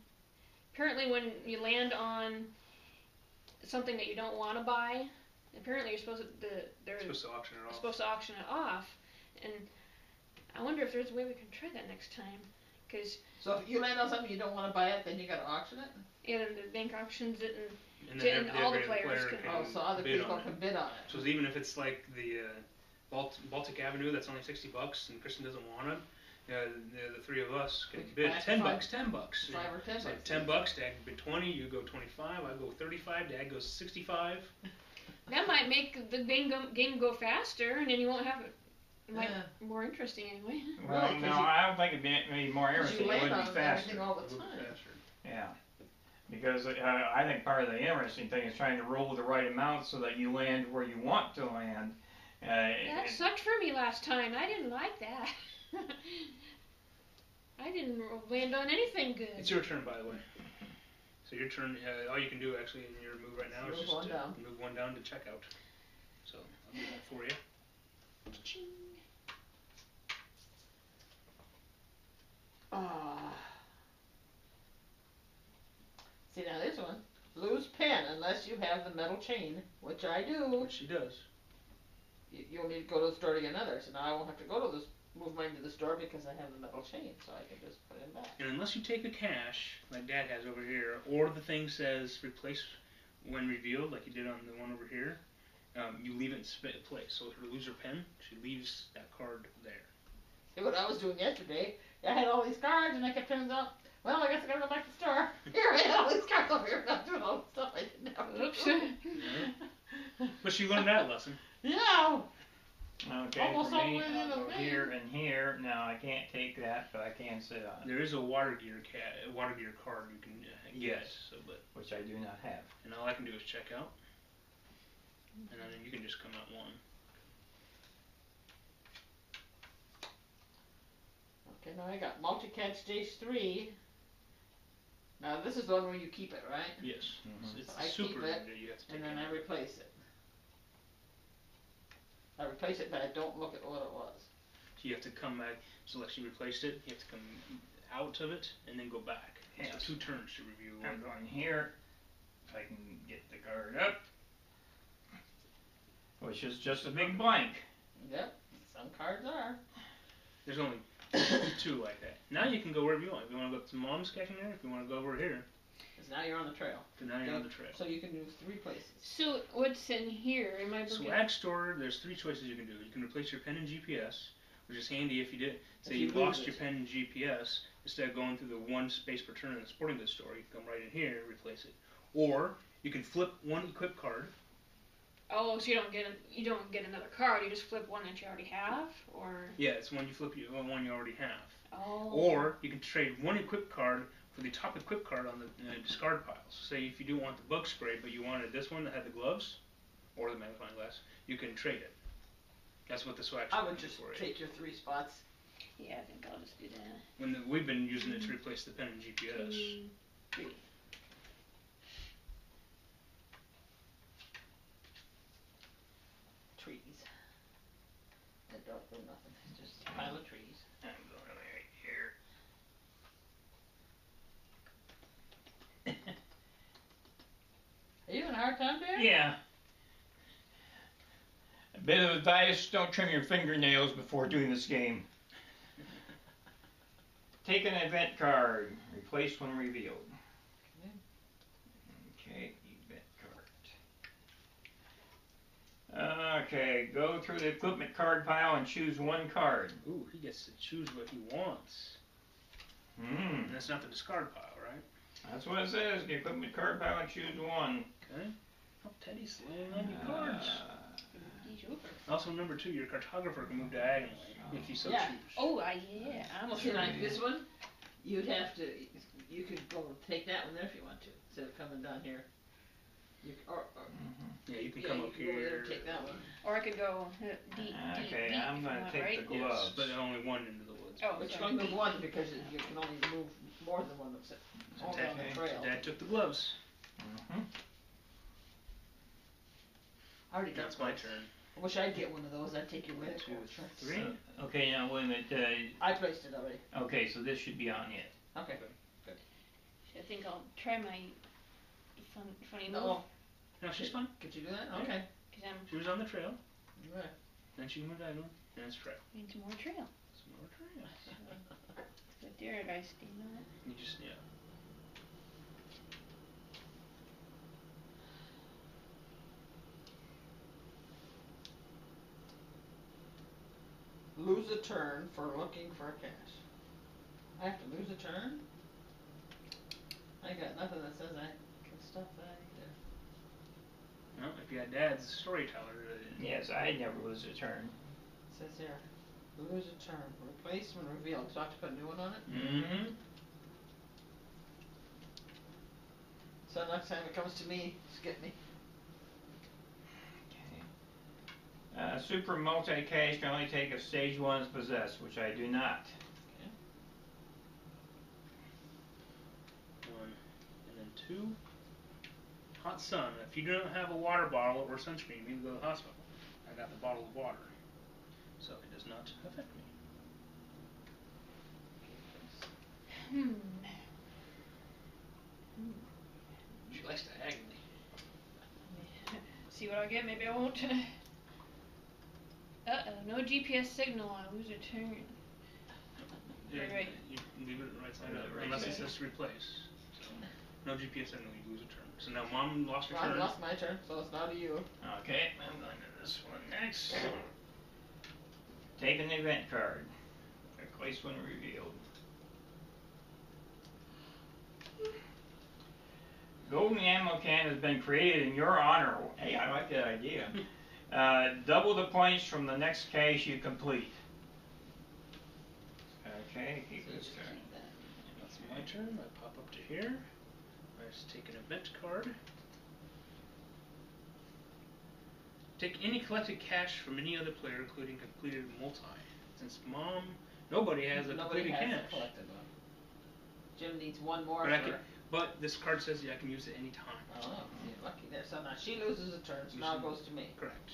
when you land on something that you don't want to buy, apparently you're supposed to they're Supposed to auction it off. supposed to auction it off. And I wonder if there's a way we can try that next time. Cause So if you land on something you don't want to buy it, then you got to auction it. yeah, the bank auctions it And then every all the player players can- Oh, so other bid people on it. can bid on it. So even if it's like the Baltic Avenue that's only $60 and Kristen doesn't want it, the 3 of us can We can bid buy it for $10. $5 $10. $5 or $10. Say $10. Dad bid 20. You go 25. I go 35. Dad goes 65. that might make the game go faster, and then you won't have it. Might Yeah. more interesting anyway. Well, Really, 'cause no, you- I don't think it'd be more Because interesting. you It would land be on faster. everything all A the little bit time. faster. Yeah. Because I think part of the interesting thing is trying to roll the right amount so that you land where you want to land. That sucked for me last time. I didn't like that. I didn't land on anything good. It's your turn, by the way. So your turn. All you can do actually in your move right now is Move just one down. move one down to check out. So I'll do that for you. See, now this one, lose pen unless you have the metal chain, which I do. Which she does. You'll need to go to the store to get another. So now I won't have to go to this, move mine to the store because I have the metal chain, so I can just put it back. And unless you take a cache, like Dad has over here, or the thing says replace when revealed, like you did on the one over here, you leave it in place. So her loser pen, she leaves that card there. See what I was doing yesterday? I had all these cards and I kept turning out. Well, I guess I gotta go back to the store. Here, I had all these cards over here. I'm doing all the stuff I didn't have to do. Yeah. But she learned that lesson. Yeah. Okay, Almost for all the me, way to the I'll go thing. here and here. Now I can't take that, but I can sit on it, There is a water gear card you can get. Yes. So, but which I do not have. and all I can do is check out, and then you can just come out one. Okay, now I got multi-catch stage 3. Now this is the one where you keep it, right? Yes. Mhm. It's So I super keep it, you have to take And then it. I replace it. I replace it, but I don't look at what it was. So you have to come back. So like she replaced it, you have to come out of it and then go back. Yes. So 2 turns to review. I'm going here. If I can get the card up, which is just a big blank. Yep, some cards are. There's only 2 like that. Now you can go wherever you want. If you want to go up to Mom's caching area, if you want to go over here, Because now you're on the trail. then now you're on the trail. So you can do 3 places. So what's in here? Am I forgetting? Swag store, there's 3 choices you can do. You can replace your pen and GPS, which is handy if you did. Say If you you lost lose your it. pen and GPS, instead of going through the 1 space per turn in the sporting goods store, you can come right in here and replace it. Or you can flip 1 equip card. Oh, so you don't get another card. You just flip one that you already have, or Yeah, it's one you flip, one you already have. oh. Or you can trade 1 equip card for the top equip card on the discard piles. Say if you do want the bug spray, but you wanted this one that had the gloves or the magnifying glass, you can trade it. That's what the swag I store would is just for you. take your 3 spots. Yeah, I think I'll just do that. We've been using it to replace the pen and GPS. 2, 3. Trees. That don't do nothing. It's just a pile of trees. I'm going right here. Are you having a hard time there? Yeah. A bit of advice, don't trim your fingernails before doing this game. Take an event card, replace when revealed. Okay, event card. Okay, go through the equipment card pile and choose 1 card. Ooh, he gets to choose what he wants. Hmm, And that's not the discard pile, right? that's what it says, the equipment card pile and choose 1. Okay. Oh, Teddy's laying on your cards. He's over. Also remember too, your cartographer can move diagonally if you so Yeah. choose. Oh, yeah. I'm See, like this one, you'd have to, you could go take that one there if you want to, instead of coming down here. You, or Yeah, you can yeah, come you up can go over there here. and take that one. Or I could go deep, Okay, deep, I'm if you gonna want, take right? the Yes, gloves. but only 1 into the woods. Oh, But you sorry. can move 1 because you can only move more than 1 that's only on the trail. Dad took the gloves. Mhm. I already got That's my gloves. turn. I wish I'd get one of those. I'd take your way. 2, 3. Okay, now wait a minute. I placed it already. Okay, so this should be on it. Okay. I think I'll try my funny move. Oh, No, she's fine. could you do that? Yeah. Okay. Because I'm She was on the trail. Right. Then she can move diagonally. And it's trail. need some more trail. Some more trail. The deer guy steam on it. You just, yeah. Lose a turn for looking for a cache. I have to lose a turn? I got nothing that says I can stop that either. Well, if you had Dad's storyteller, Yes, I never lose a turn. It says here, lose a turn, replace when revealed. So I have to put a new one on it? Mm-hmm. So next time it comes to me, just get me. Super multi-cache can only take if stage 1 is possessed, which I do not. 1, and then 2. to hot sun. If you don't have a water bottle or sunscreen, you need to go to the hospital. I got the bottle of water, so it does not affect me. She likes to agony. See what I get? Maybe I won't. No GPS signal. I lose a turn. Right. You leave it right side up, Right unless it side. says to replace. So, no GPS signal, you lose a turn. So now Mom lost her Well, I turn. lost my turn, so it's now to you. Okay, I'm going to this one next. Take an event card. Replace when revealed. Golden ammo can has been created in your honor. Hey, I like that idea. Double the points from the next cache you complete. Okay, keep So you this just turn. keep that. That's my turn. I pop up to here. I just take an event card. Take any collected cache from any other player, including completed multi. Since Mom, nobody has a Nobody completed has cache. a collected one. Jim needs one more But, for... but this card says I can use it any time. Oh, you're lucky there. So now she loses a turn, so now it goes to me. Correct.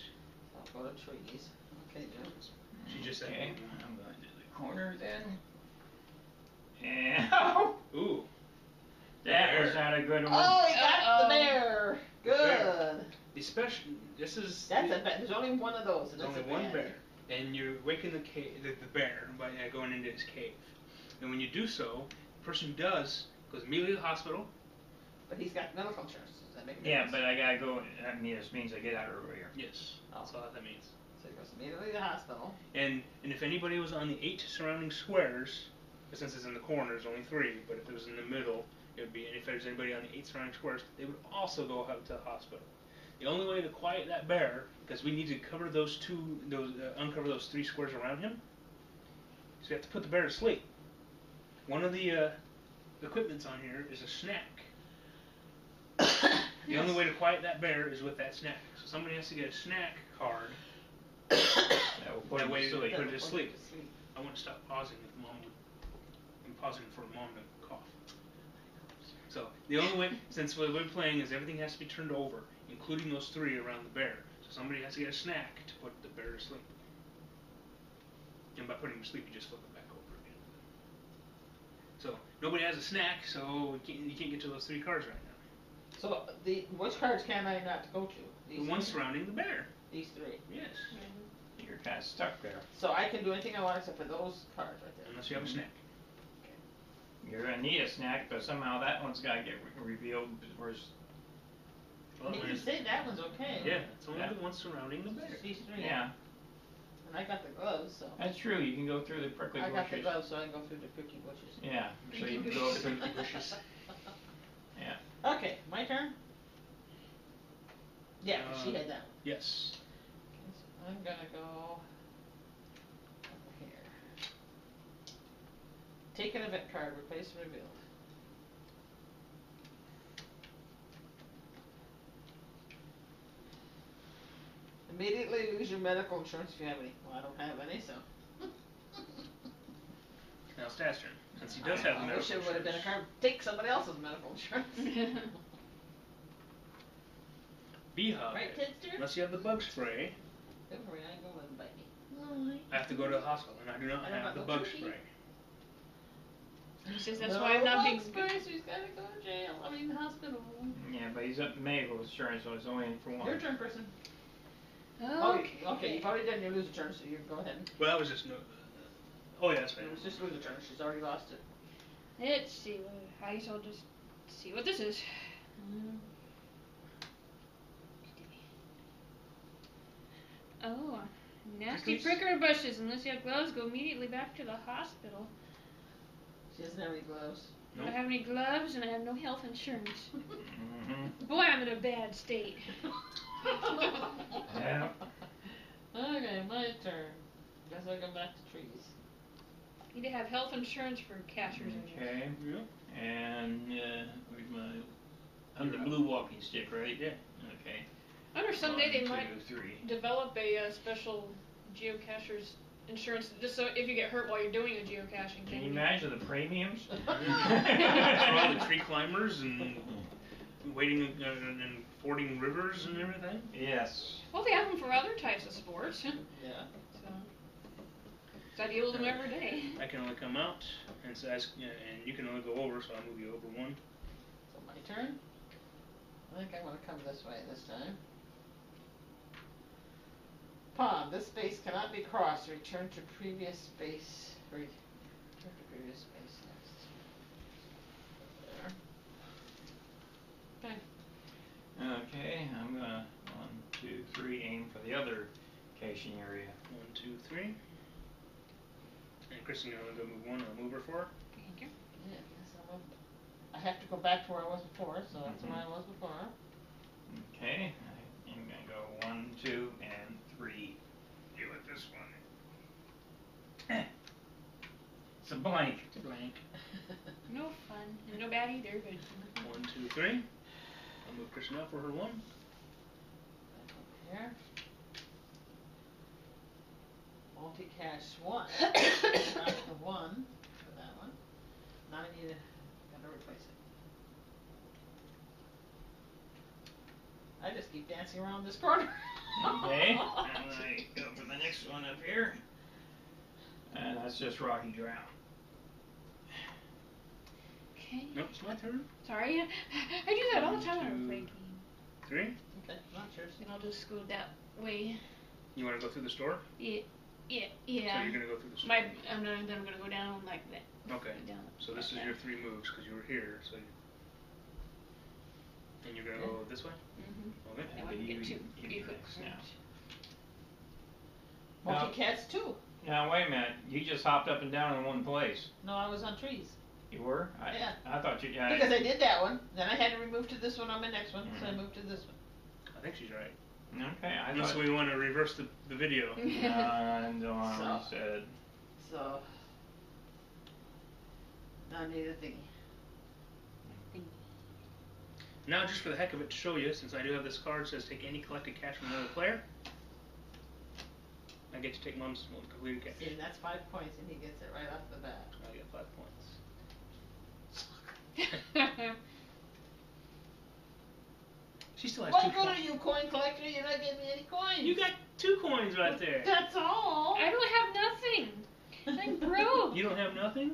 I'll go to trees. Okay, Jim. She just said. Okay, I'm going to the corner then. And Ooh. that was not a good one. Oh, he got Uh-oh. the bear! Good! Especially, this is. That's a bad. There's only one of those, and There's that's only a one bad. bear, and you're waking the bear by going into his cave. And when you do so, the person who does goes immediately to the hospital. But he's got medical insurance. Does that make a Yeah, difference? but I gotta go. That means I get out earlier. Yes, that's all that means. So he goes immediately to the hospital. And if anybody was on the 8 surrounding squares, but since it's in the corner, there's only 3. But if it was in the middle, it would be. And if there's anybody on the 8 surrounding squares, they would also go out to the hospital. The only way to quiet that bear, because we need to cover uncover those 3 squares around him, so we have to put the bear to sleep. One of the equipments on here is a snack. The only way to quiet that bear is with that snack. So somebody has to get a snack card. That will put That him way to sleep. put it to sleep. I want to stop pausing if Mom would. I'm pausing for Mom to cough. So the only way, since what we're playing is everything has to be turned over, including those 3 around the bear. So somebody has to get a snack to put the bear to sleep. And by putting him to sleep, you just flip it back over again. So nobody has a snack, so you can't get to those 3 cards right now. So which cards can I not go to? The ones surrounding the bear. These 3. Yes. You're kind of stuck there. So I can do anything I want except for those cards right there. Unless you have a snack. You're gonna need a snack, but somehow that one's gotta get revealed. Whereas, You can say that one's okay. Yeah, it's only Yeah. the ones surrounding the bear. These 3. yeah, And I got the gloves, so. that's true. You can go through the prickly I got the bushes. gloves, so I can go through the prickly bushes. Yeah, so you can go through the bushes. Yeah. Okay, my turn? Yeah, 'cause she had that one. Yes. Okay, so I'm gonna go over here. Take an event card, replace revealed. Immediately lose your medical insurance if you have any. Well, I don't have any, so. Now it's Tad's turn. Since he does have the I medical wish it would have been a insurance. card. Take somebody else's medical insurance. Bee hug. Right, Tidster? Unless you have the bug spray, Don't worry, I ain't gonna let him bite me. I have to go to the hospital, and I do not I don't have got the no bug turkey. spray. He says that's No why I'm not bug being spray, so he's gotta go to jail. I mean, the hospital. Yeah, but he's up medical insurance, so it's only in for one. Your turn, person. Okay, you've already done your loser turn, so you can go ahead. Well, that was just no. Oh yeah, that's right. It was just loser turn. She's already lost it. Let's see. I guess I'll just see what this is. Oh, nasty prickly bushes. Unless you have gloves, go immediately back to the hospital. She doesn't have any gloves. I don't have any gloves and I have no health insurance. Mm-hmm. Boy, I'm in a bad state. Yeah. Okay, my turn. Guess I'll go back to trees. Need to have health insurance for cashers. Okay. Yeah. And where's my? I'm the blue walking stick, right? Yeah. Okay. I wonder someday they might 1, 2, 3. develop a special geocachers insurance just so if you get hurt while you're doing a geocaching Can you thing. imagine the premiums? For all the tree climbers and wading and fording rivers and everything? Yes. Well, they have them for other types of sports. Yeah. So I deal with them every day. I can only come out, and so and you can only go over, so I'll move you over one. So my turn. I think I'm going to come this way this time. Pond. This space cannot be crossed. Return to previous space. Return to previous space next. There. Okay. Okay, I'm gonna 1, 2, 3 aim for the other caching area. 1, 2, 3. And Kristen, you're only going to move one. I'll move her for. Thank you. Yeah, I have to go back to where I was before, so that's where I was before. Okay, I'm gonna go 1, 2, and 3. Deal with this one. It's a blank. It's a blank. No fun. And no bad either, but 1, 2, 3. I'll move Kristen up for her 1. Back over here. Multi-cache 1. That's the 1 for that one. Now I need gotta replace it. I just keep dancing around this corner. Okay, and I go for the next one up here. And that's just rocky ground. okay. Nope, it's my turn. Sorry, I do that all the time when I'm playing games. 3. Okay, not yours. And I'll just go that way. You want to go through the store? Yeah. So you're going to go through the store. I'm gonna go down like that. Okay. Down. So this is your 3 moves because you were here. So. And you're going to go this way? Mm-hmm. Okay. Now I can get 2 pretty quick. Now. Multi-cache 2. Now wait a minute, you just hopped up and down in one place. No, I was on trees. You were? Yeah. I thought you. Because I did that one, then I had to remove to this one on my next one, so I moved to this one. I think she's right. Okay, I Unless thought. we want to reverse the video. And I said. So, now I need a thingy. Now, just for the heck of it, to show you, since I do have this card that says take any collected cache from another player, I get to take Mom's completed cache. See, and that's 5 points, and he gets it right off the bat. I get 5 points. She still has What 2 good are coins. you, coin collector? You're not giving me any coins. You got 2 coins right there. That's all. I don't have nothing. I'm broke. You don't have nothing?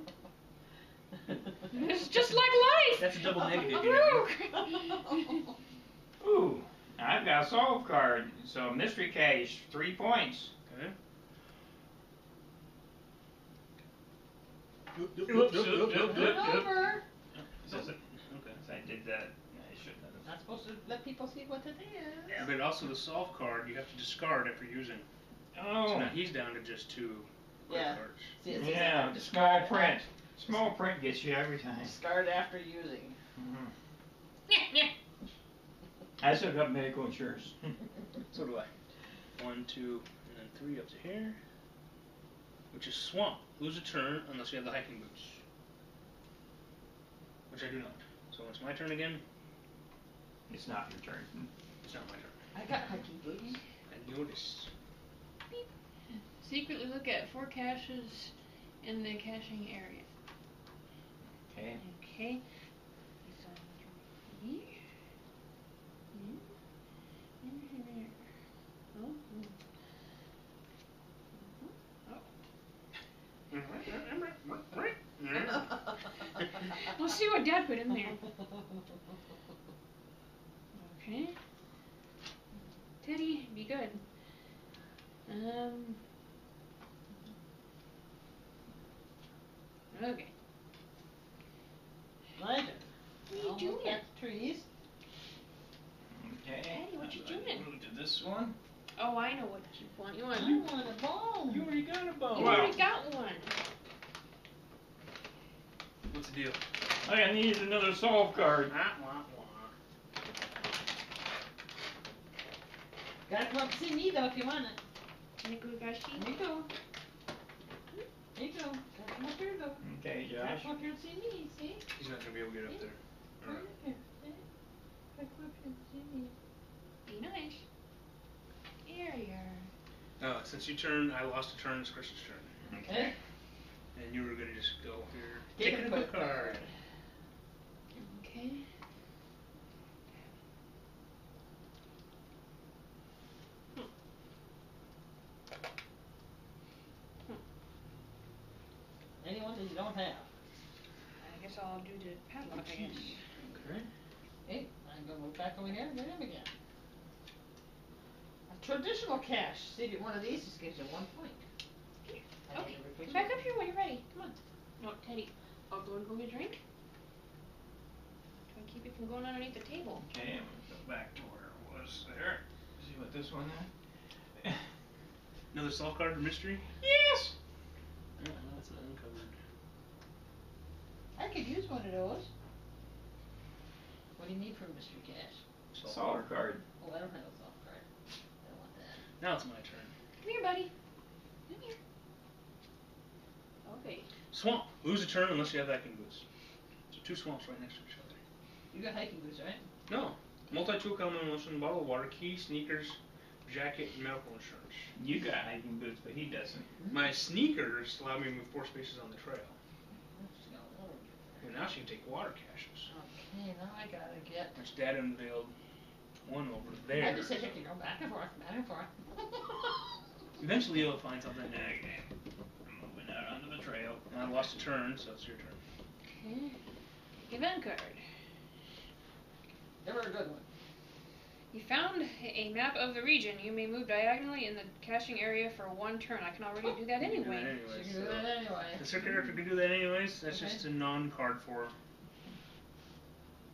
It's just like life. That's a double negative. I'm You know? broke. Ooh, I've got a solve card. So mystery cache, 3 points. Okay. Oops, Over. Okay. I did that. I shouldn't have. Not supposed to let people see what it is. Yeah, but also the solve card you have to discard after using. Oh. So now he's down to just 2 quick Yeah. cards. See, it says Yeah, discard small it print. after- Small print gets you every time. Discard after using. Yeah. I still got medical insurance. So do I. 1, 2, and then 3 up to here. Which is swamp. Lose a turn unless you have the hiking boots. Which I do not. So it's my turn again. It's not your turn. It's not my turn. I got hiking boots. I noticed. Secretly look at 4 caches in the caching area. Okay. Okay. We'll see what Dad put in there. Okay. Teddy, be good. Okay. My turn. What are you I'll doing? look at the trees. Okay. Hey, what you I'm gonna doing? Move to this one. Oh, I know what you want. You I want? want a bone. You already got a bone. You Wow. already got one. What's the deal? I need another solve card. Gotta come up and see me though if you want it. Here you go. Here you go. Gotta come up here though. Okay, Gotta Josh. come up here and see me, see? He's not going to be able to get up there. Come up here, see? Gotta come up here and see me. Be nice. Here you are. Since you turned, I lost a turn. It's Chris's turn. Okay. And you were going to just go here. Take Taking a a quick quick card. Okay. Anyone that you don't have. I guess I'll do the padlock, I guess. Okay. Okay, I'm gonna move back over here and get him again. A traditional cache. See, if one of these just gives you 1 point. Here. I need Okay, to replace come back you. up here when you're ready. Come on. No, Teddy, I'll go and go get a drink. Try and keep it from going underneath the table. Okay, I'm gonna go back to where it was there. See what this one is. Another solve card or mystery? Yes! Oh, that's uncovered. I could use one of those. What do you need for a mystery cache? Solve card. Oh, I don't have a soft card. I don't want that. Now it's my turn. Come here, buddy. Come here. Okay. Swamp. Lose a turn unless you have hiking boots. So 2 swamps right next to each other. You got hiking boots, right? No. Multi-tool combination, bottle of water, key, sneakers, jacket, and medical insurance. You got hiking boots, but he doesn't. My sneakers allow me to move 4 spaces on the trail. Just got water. And now she can take water caches. Okay, now I gotta get. Which Dad unveiled one over there. I just said you can go back and forth, back and forth. Eventually you'll find something. Okay. I'm moving out onto the trail. And I lost a turn, so it's your turn. Okay. Event card. Never a good one. You found a map of the region. You may move diagonally in the caching area for 1 turn. I can already do that You can do anyway. that You anyways, can do so- that anyway. The circuit character can do that anyways. That's Okay. just a non-card for.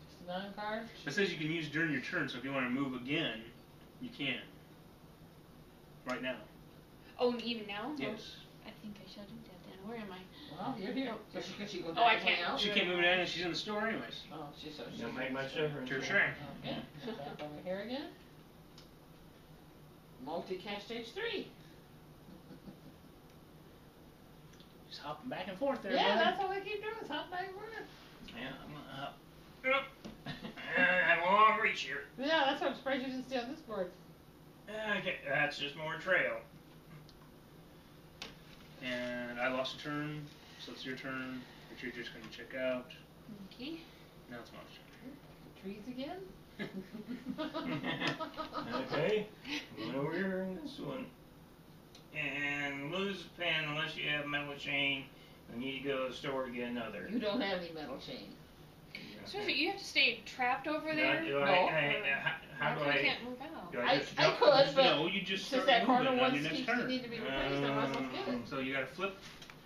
Just a non-card. It says you can use during your turn, so if you want to move again, you can. Right now. Oh, even now? Yes. I think I shall do that then. Where am I? Well, you're here. So can she go Oh, I diagonally can't. out? She can't move it in and she's in the store anyways. Oh, she's so Don't make much difference. Sure, sure. Okay, back over here again. Multi-cache stage 3. Just hopping back and forth there. Yeah, buddy. that's all I keep doing is hop back and forth. Yeah, I'm gonna hop. I have a long reach here. Yeah, that's what I'm surprised you didn't stay on this board. Okay, that's just more trail. And I lost a turn, so it's your turn, which you're just going to check out. Okay. Now it's my turn. The trees again? Okay, going over here in this one. And lose a pen unless you have metal chain. I need to go to the store to get another. You don't have any metal chain. So you have to stay trapped over Do there? I, How how do come you I? can't move out? Do I just I jump? could, but No, you just since start that corner moving on one your next keeps turn. need to be replaced, I might as well get it. So you got to flip.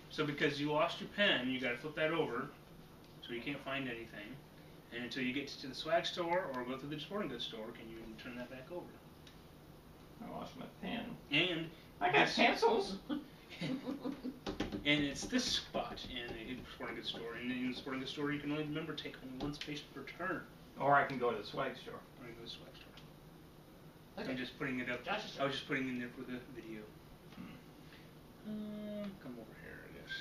So because you lost your pen, you got to flip that over, so you can't find anything. And until you get to the swag store or go through the sporting goods store, can you turn that back over? I lost my pen. And I got this- pencils. And it's this spot in the sporting goods store. And in the sporting goods store, you can only remember take home 1 space per turn. Or I can go to the swag store. Or you go to the swag store. Okay. I'm just putting it up. Josh's I was just putting it in there for the video. Hmm. Come over here, I guess.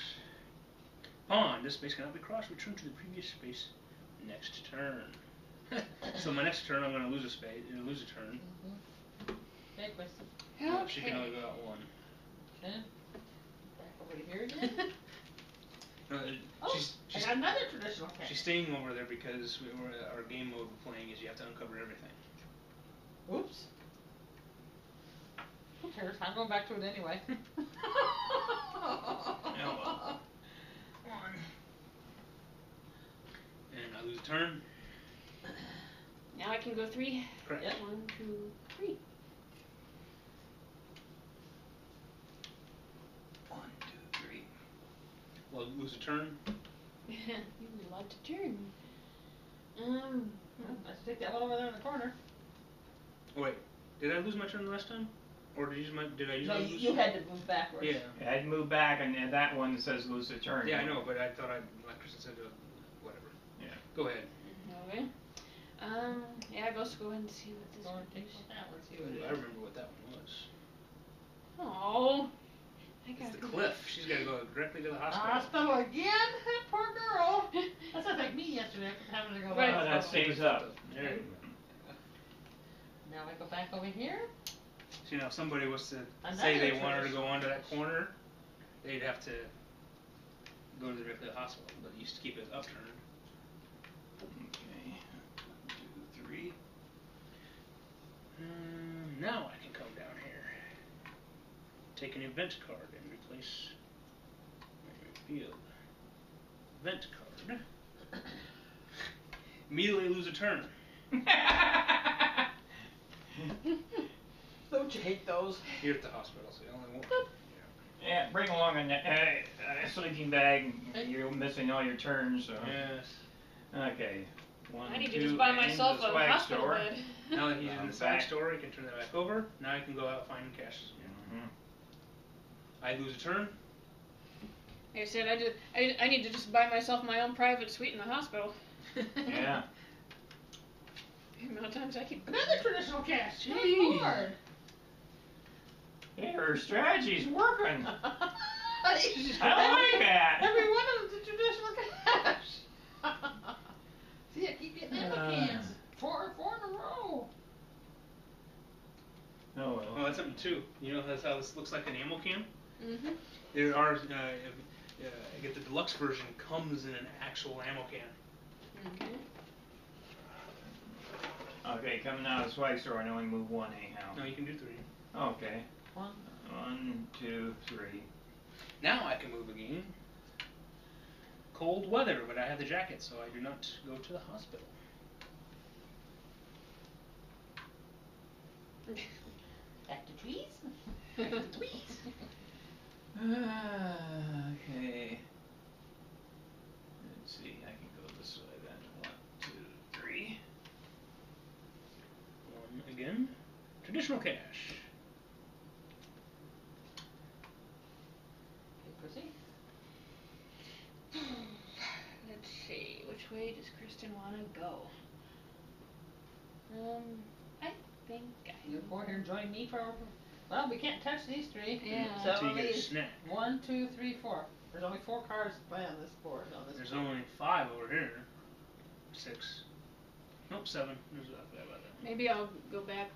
Pawn. This space cannot be crossed. Return to the previous space next turn. So my next turn, I'm going to lose a space. Lose a turn. Okay, Kristen. She can only Okay. go out 1. Okay. Back over to here again. Oh, She's I got another traditional cache. she's staying over there because our game mode we're playing is you have to uncover everything. Oops. Who cares? I'm going back to it anyway. well. And I lose a turn. Now I can go 3. Correct. Yep. 1, 2, 3. 1, 2, 3. Well, lose a turn. You would love to turn. Let's take that one over there in the corner. Oh wait, did I lose my turn last time? Or did I use No, my you, lose? you had to move backwards. Yeah. I had to move back, and that one says lose a turn. Yeah, I know, but I thought like Kristen said, whatever. Yeah. Go ahead. Okay. Yeah, let's go ahead and see what this Go one and take is. that one, see what it I is. remember what that one was. Oh. I It's got the cliff. She's got to go directly to the hospital. Hospital again? Poor girl. That sounds like me yesterday having to go Right. to Oh, the that hospital. stays up. There you go. Now I go back over here. See, now if somebody was to Another say they wanted to tradition. go onto that corner, they'd have to go directly to the hospital, but you used to keep it upturned. Okay. 1, 2, 3. Now I can come down here. Take an event card and replace my field. event card. Immediately lose a turn. Don't you hate those? You're at the hospital, so you only want. Yeah, bring along a sleeping bag. You're missing all your turns, so. Yes. Okay. One, I need two, to just buy and myself the a swag hospital store. bed. Now that he's in the swag Back. store, he can turn that back over. Now he can go out finding cash. Mhm. I lose a turn. Like I said, I need to just buy myself my own private suite in the hospital. Yeah. The amount of times I keep. Another traditional cache. Good Jeez. Lord. Hey, her strategy's working. I like that. Every one of them's a traditional cache. See, I keep getting ammo cans. Four in a row. Oh well. Oh, that's something too. You know that's how this looks like an ammo can? Mhm. There are, I get the deluxe version, comes in an actual ammo can. Okay. Okay, coming out of the swag store, I can only move one anyhow. No, you can do 3. Okay. One. 1, 2, 3. Now I can move again. Cold weather, but I have the jacket, so I do not go to the hospital. Back to trees. Back to the tweets. Okay. Let's see, I can go this way then. 1, 2, 3. 1 again. Traditional cash. Okay, proceed. Let's see, which way does Kristen want to go? I think You go here and join me for. Well, we can't touch these 3. Yeah. So Until you get a these. snack. 1, 2, 3, 4. There's only 4 cards to play on this board. On this There's board. only 5 over here. 6. Nope, 7. There's that. maybe I'll go back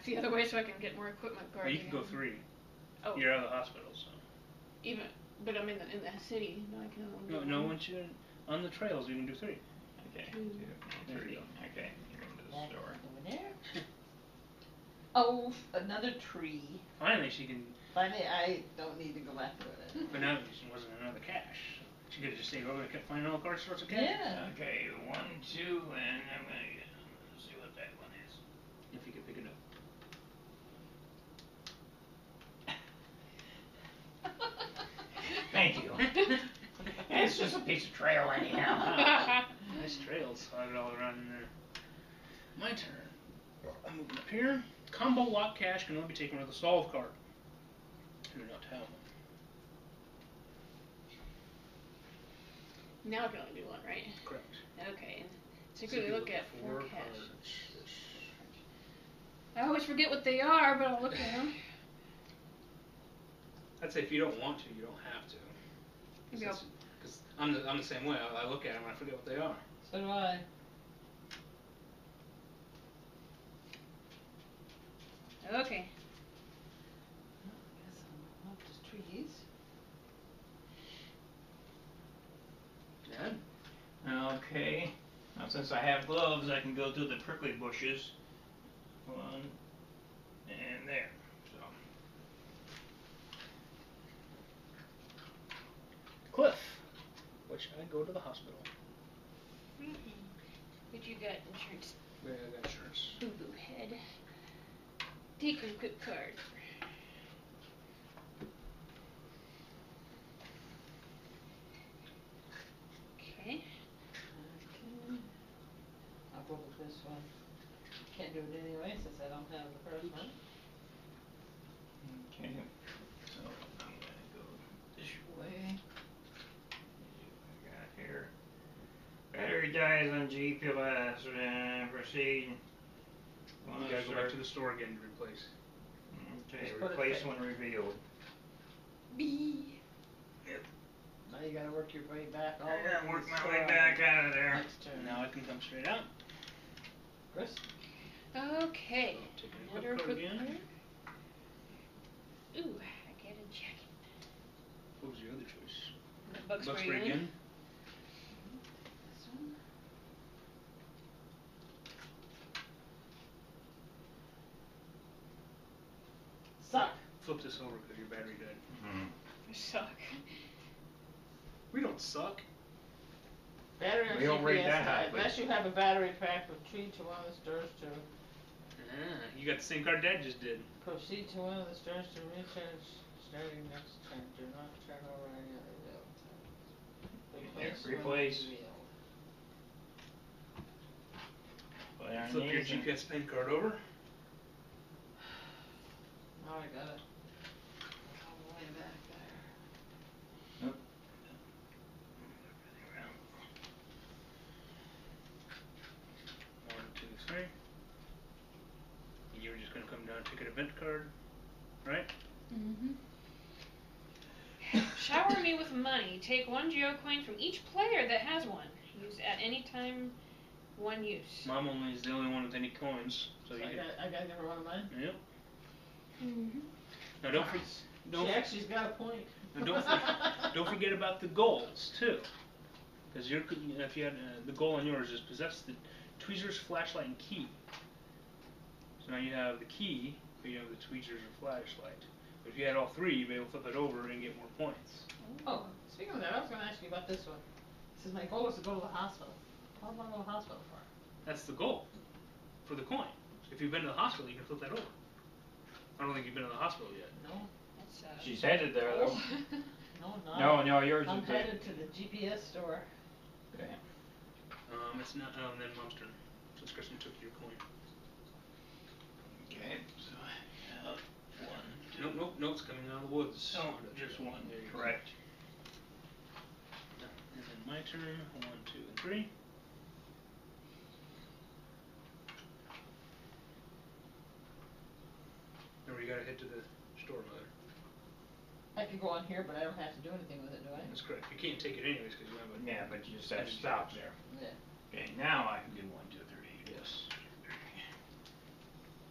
the other way so I can get more equipment Or cards. you can go 3. Oh. You're out of the hospital, so. Even, but I'm in the city. No, I can only do No, one. once you're on the trails, you can do 3. Okay. 2, 2, 3. 3. Okay, you're into the That store. over there. Oh, another tree. Finally, she can. Finally, I don't need to go back to it. But now she wasn't another cash. She could have just stayed over and kept finding all card sorts of cash. Yeah. Okay, 1, 2, and I'm gonna see what that one is. If you could pick it up. Thank you. It's just a piece of trail anyhow. Nice trails slotted all around in there. My turn. I'm moving up here. Combo lock cash can only be taken with a solve card. Do not have one. Now I can only do one, right? Correct. Okay. Secretly look at 4 cash. cards. I always forget what they are, but I'll look at them. I'd say if you don't want to, you don't have to. Maybe I'll. Because I'm the same way. I look at them and I forget what they are. So do I. Okay. I guess I'm off to trees. Yeah. Okay. Now since I have gloves, I can go through the prickly bushes. 1, and there. So. Cliff. What should I go to the hospital? But you got insurance. Yeah, I got insurance. Boo boo head. Take your quick card. Okay. I'll go with this one. Can't do it anyway since I don't have the first one. Okay. So I'm gonna go this way. I got here. Battery dies on GPS. Proceed. You gotta go back to the store again to replace. Okay, Just put it replace back. when revealed. B. Now you gotta work your way back all I the gotta way work to my the way store. back out of there. Next turn. Now I can come straight out. Chris? Okay. Take a Another quick card quick again. card. Ooh, I get a jacket. What was your other choice? The Bucks Bucks for again. This one. Suck. Flip this over because your battery died. Mm-hmm. I suck. We don't suck. Battery on We don't rate GPS, that high, but- unless you have a battery pack, retreat to one of the stores to You got the same card Dad just did. proceed to one of the stores to recharge starting next turn. Do not turn over any other wheel. Replace. when revealed. Put our Flip your names in. GPS pin card over. Now I got it. All the way back there. Nope. One, two, three. And you were just gonna come down and take an event card, right? Mm-hmm. Shower me with money. Take one geocoin from each player that has one. Use at any time. One use. Mom only is the only one with any coins, so you I can. gotta give her one of mine. Yep. Mm-hmm. Now don't She actually's got a point. don't forget about the goals too, because if you had the goal on yours is possess the tweezers, flashlight, and key. So now you have the key, but you have the tweezers or flashlight. But if you had all three, you'd be able to flip it over and get more points. Oh, speaking of that, I was gonna ask you about this one. It says my goal is to go to the hospital. What am I going to the hospital for? That's the goal for the coin. If you've been to the hospital, you can flip that over. I don't think you've been to the hospital yet. No. That's, She's headed there though. No, No, yours I'm is headed to the GPS store. Okay. It's not. Then Mom's turn. Since Kristen took your coin. Okay. So I have one. Nope. It's coming out of the woods. No, just one. There you go. Correct. And then my turn. 1, 2, and 3. Remember, you gotta head to the store, Mother. I could go on here, but I don't have to do anything with it, do I? That's correct. You can't take it anyways because you have a. Yeah, but you just have to stop there. Yeah. Okay, now I can do 1, 2, 3. Yes.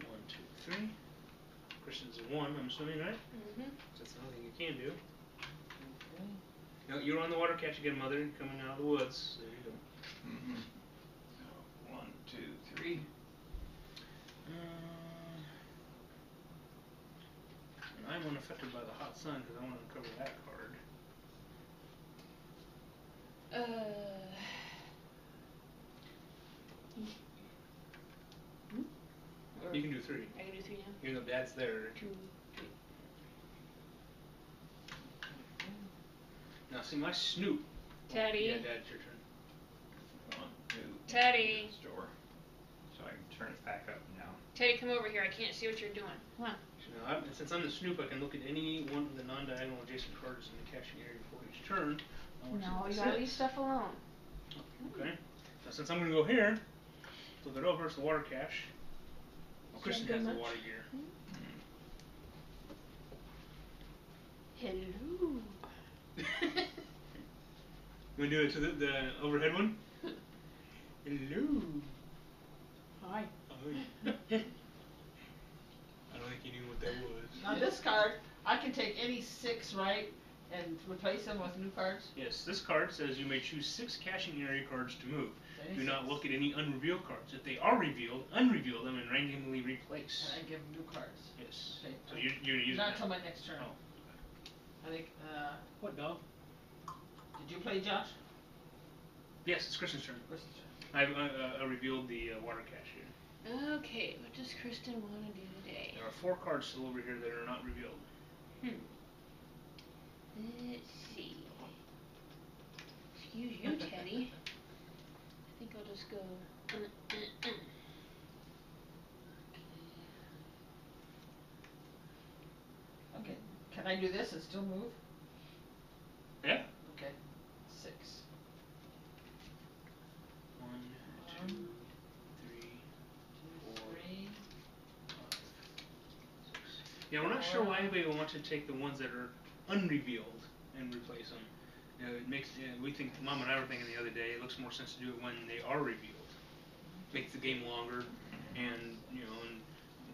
1, 2, 3. Kristen's a 1, I'm assuming, right? Mm-hmm. That's the only thing you can do. Okay. No, you're on the water catch again, Mother, coming out of the woods. There you go. Mm-hmm. So 1, 2, 3. And I'm unaffected by the hot sun because I want to uncover that card. You can do 3. I can do 3 now. Even though Dad's there. 2, 3. Now, see, my snoop. Teddy. Yeah, Dad, it's your turn. 1, 2. Teddy. Store. So I can turn it back up now. Teddy, come over here. I can't see what you're doing. Come on. Now, since I'm the snoop, I can look at any one of the non-diagonal adjacent cards in the caching area before each turn. I want No, to you see gotta what leave this stuff alone. is. Okay. Now, since I'm going to go here, flip it over. It's the water cache. Well, Kristen has the water gear. Hello. You want to do it to the overhead one? Hello. Hi. I don't think you knew what that was. Now this card, I can take any 6, right, and replace them with new cards? Yes, this card says you may choose 6 caching area cards to move. Any Do not 6. look at any unrevealed cards. If they are revealed, unreveal them and randomly replace. And I give them new cards. Yes. Okay. So you're using Not that. until my next turn. Oh. I think, What dog? did you play, Josh? Yes, it's Kristen's turn. Kristen's turn. I revealed the water cache here. Okay, what does Kristen want to do today? There are 4 cards still over here that are not revealed. Let's see. Excuse you, Teddy. I think I'll just go. Okay. Can I do this and still move? Yeah. Okay. 6. 1, 2, 3, 4, 3. 5, 6. Yeah, we're not sure why anybody would want to take the ones that are unrevealed and replace them. You know, it makes we think Mom and I were thinking the other day. It looks more sense to do it when they are revealed. Makes the game longer, and and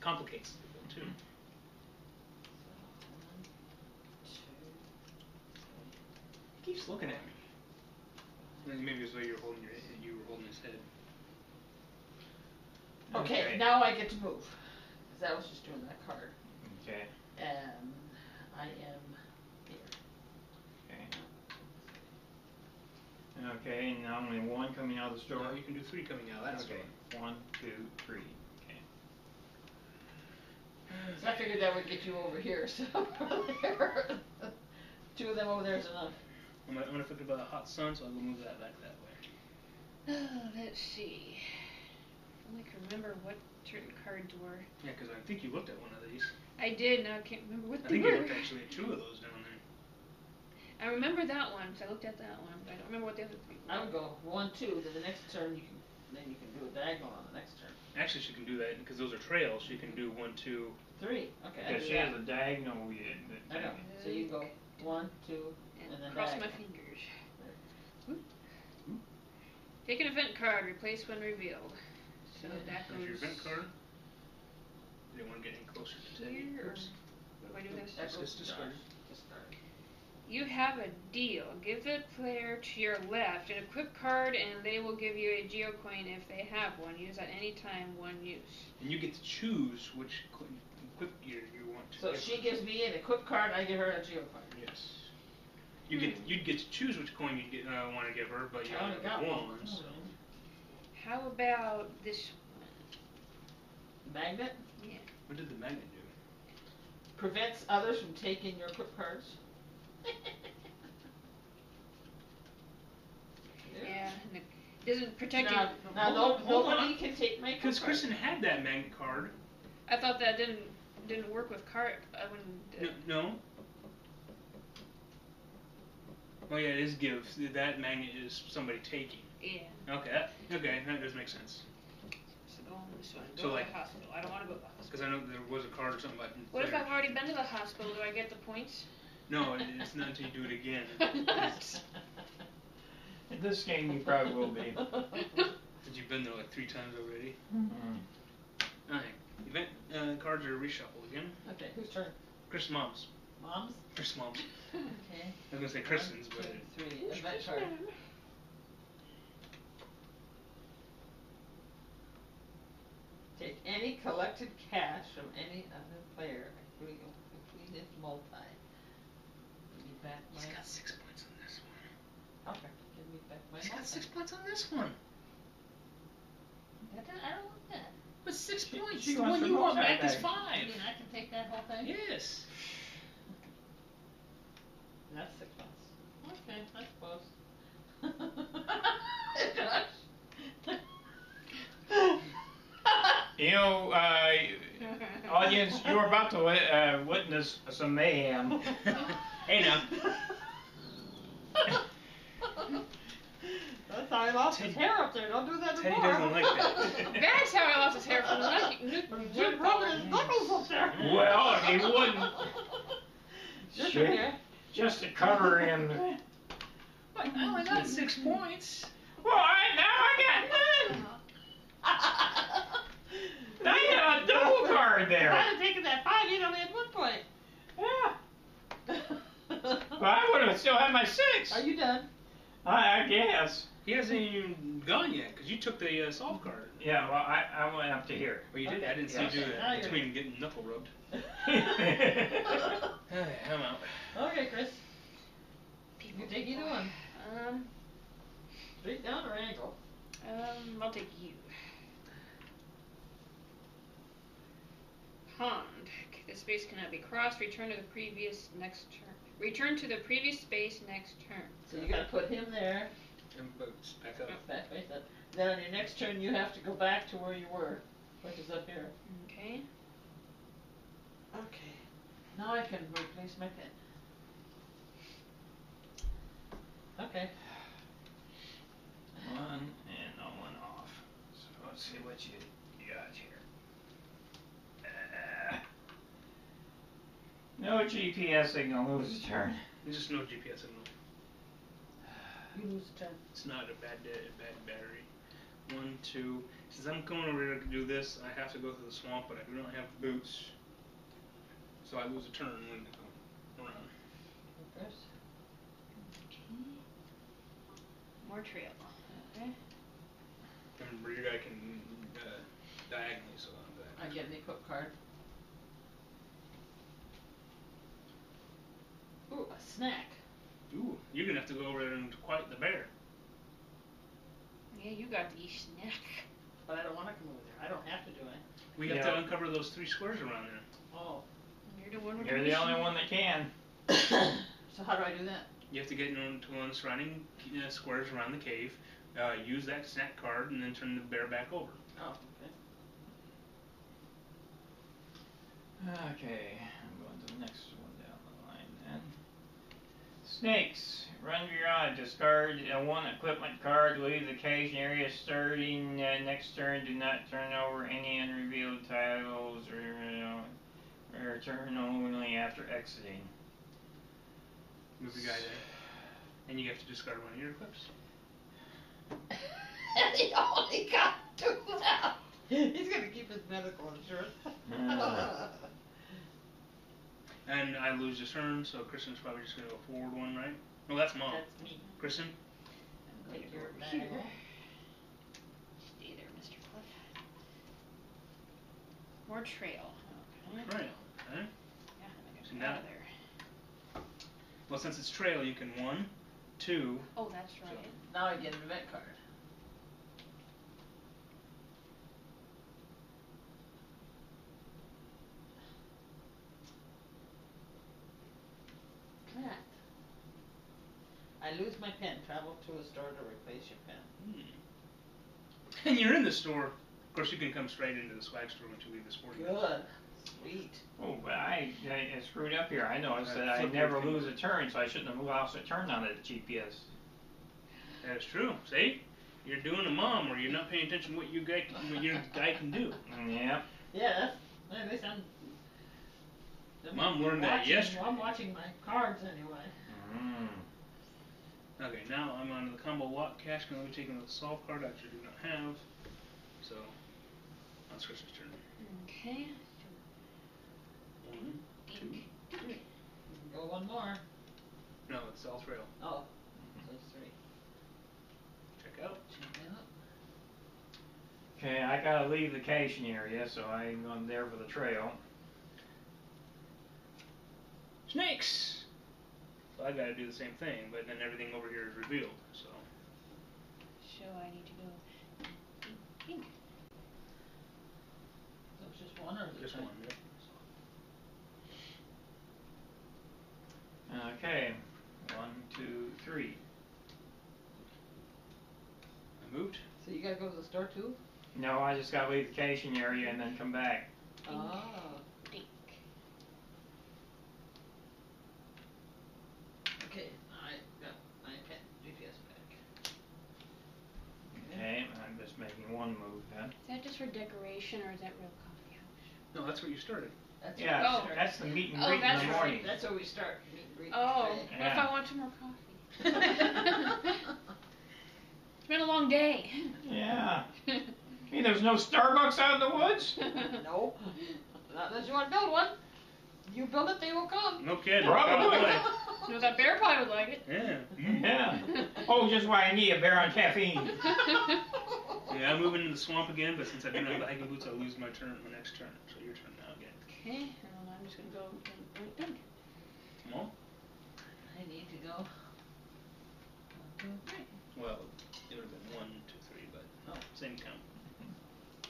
complicates it too. He keeps looking at me. Maybe it's the way you were holding his head. Okay, now I get to move. Because I was just doing that card. Okay. And I am here. Okay. Okay, and now only one coming out of the store. No, you can do 3 coming out of that Okay, store. 1, 2, 3. Okay. So I figured that would get you over here, so over there. 2 of them over there is enough. I'm gonna flip it by the hot sun, so I'll go move that back that way. Let's see. If only I can remember what certain cards were. Yeah, because I think you looked at one of these. I did, now I can't remember what I they think were. you looked actually at 2 of those down there. I remember that one, because I looked at that one, but I don't remember what the other 3 were. I would go 1, 2, then the next turn you can do a diagonal on the next turn. Actually, she can do that because those are trails. She can do 1, 2. 3. Okay. I Because do she that. has a diagonal. I know. So you go 1, 2, and then cross diagonal. my fingers. Whoop. Take an event card, replace when revealed. So that goes. There's your event card. You don't want to get any closer to Teddy. Here, or Oops. what do I do this? That goes Just discard. discard. You have a deal. Give the player to your left an equip card, and they will give you a geocoin if they have one. Use at any time, 1 use. And you get to choose which equip gear you want to So give she her. gives me an equip card, I give her a geocoin. Yes. You'd get to choose which coin you want to give her, but you I only only got got one. one. So. How about this Magnet one? Yeah. What did the magnet do? prevents others from taking your equip cards. Yeah. And it doesn't protect Now, you. now Hold on. nobody can take my equip Because cards. Kristen had that magnet card. I thought that didn't work with card when. No. Oh yeah, it is give. That magnet is somebody taking. Yeah. Okay, that does make sense. So go on this one. Go So, to like- the hospital. I don't want to go to the hospital. Because I know there was a card or something like. What if I've already been to the hospital? Do I get the points? No, it's not until you do it again. In this game, you probably will be. Because you've been there like 3 times already. Alright, event cards are reshuffled again. Okay, whose turn? Chris Mom's. Mom's? Chris Mom's. Okay. I was gonna say Kristen's, 1, but 2, 3. Event card. Take any collected cash from any other player, including completed multi. Give me back my. he's got 6 points on this one. Okay, give me back my He's got multi. 6 points on this one. I don't want that. But 6 points. she The wants one her you want multi back is bag. 5. I mean, I can take that whole thing? Yes. That's 6 months. Okay, I suppose. Josh? You know, audience, you're about to witness some mayhem. Hey now. That's how he lost his hair up there. Don't do that Teddy anymore. doesn't like that. That's how I lost his hair from Jim rubbing his knuckles up there. Well, he wouldn't. Your Shit. turn, yeah. Just to cover him. But I only got 6 points. Well, now I got none. Now you got a double card If there. I had taken that 5, you'd only had 1 point. Yeah. But I would have still had my 6. Are you done? I guess. He hasn't even gone yet because you took the solve card. Yeah, well, I went up to here. Well, you did. Okay. I didn't see Yeah. you do Now that. you're- Between getting knuckle rubbed. Well, Hey, I'm out. Okay, Chris. You can take either one. Straight down or angle? I'll take you. Pond. This space cannot be crossed. Return to the previous next turn. Return to the previous space next turn. So you gotta put him there. And boots back up. Back face up. Then on your next turn, you have to go back to where you were, which is up here. Okay. Okay. Now I can replace my pen. Okay. one and no one off. So let's see what you got here. No GPS signal, lose a turn. There's just no GPS signal. You lose a turn. It's not a bad battery. 1, 2. Since I'm going over here to do this, I have to go through the swamp, but I do not have boots. So I lose a turn when I go around. Chris. More trail. Okay. Remember, your guy can diagonally, so I'm I get an equip card. Ooh, a snack. Ooh, you're gonna have to go over there and quiet the bear. Yeah, you got the snack. But I don't want to come over there. I don't have to do it. We have to uncover those 3 squares around there. Oh. You're the one with You're the only one that can. So how do I do that? You have to get into one of the surrounding squares around the cave, use that snack card, and then turn the bear back over. Oh, Okay, I'm going to the next one down the line then. Snakes. Run your odd. Discard one equipment card. Leave the cage area starting next turn. Do not turn over any unrevealed tiles or return only after exiting. Move the guy there. And you have to discard one of your equips. He only got 2 left. He's gonna keep his medical insurance. And I lose a turn, so Kristen's probably just gonna go forward 1, right? No, that's Mom. That's me. Kristen? Take your bag. Stay there, Mr. Cliff. More trail. Okay. Trail. Okay. Yeah, So I'm now- out of there. Well, since it's trail, you can 1, 2. Oh, that's right. Now I get an event card. Plant. I lose my pen. Travel to a store to replace your pen. And you're in the store. Of course, you can come straight into the swag store once you leave the sporting goods. Good. Sweet. Oh, but I screwed up here. I noticed that I Flip never everything. lose a turn, so I shouldn't have lost a turn on the GPS. That's true. See? You're doing a Mom, or you're not paying attention to what your guy can do. Yep. Yeah, they sound. Mom learned that yesterday. I'm watching my cards anyway. Okay, now I'm on the combo lock. Cash can only be taken with a solve card I actually do not have. So, that's Kristen's turn. Okay. 1, 2, 3. Go 1 more. No, it's all trail. Oh, so it's 3. Check out. Check it out. Okay, I gotta leave the caching area, so I'm going there for the trail. Snakes! So I gotta do the same thing, but then everything over here is revealed, so. So I need to go pink. So it's just 1 or is it Just 3? 1, yeah. Okay, 1, 2, 3. I moved. So you gotta go to the store too? No, I just gotta leave the caching area and then come back. Oh. Pink. Okay, I got my pen, GPS back. Okay, I'm just making 1 move then. Is that just for decoration or is that real coffee house? No, that's where you started. That's Yeah, where we Oh. start. that's the meet and Oh, greet in that's the right. morning. That's where we start. Meet and greet. Oh, today. what if Yeah. I want some more coffee? It's been a long day. Yeah. Hey, there's no Starbucks out in the woods? No, not unless you want to build one. You build it, they will come. No kidding. Probably. No, that bear probably would like it. Yeah. Yeah. Oh, just why I need a bear on caffeine. Yeah, I'm moving into the swamp again, but since I don't have the hiking boots, I'll lose my next turn. So your turn now again. Okay, and I'm just gonna go pink. Come on. I need to go. 1, 2, 3. Well, it would have been 1, 2, 3, but no, same count.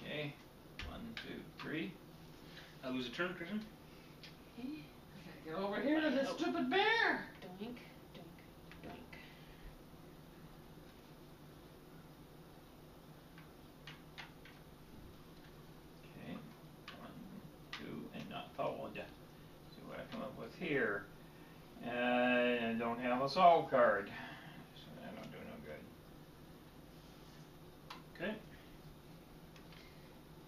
Okay, 1, 2, 3. I lose a turn, Kristen. Okay. I gotta get over here to this stupid bear. Doink, doink, doink. Okay, 1, 2, and not followed. See what I come up with here. I don't have a solve card, so that don't do no good. Okay.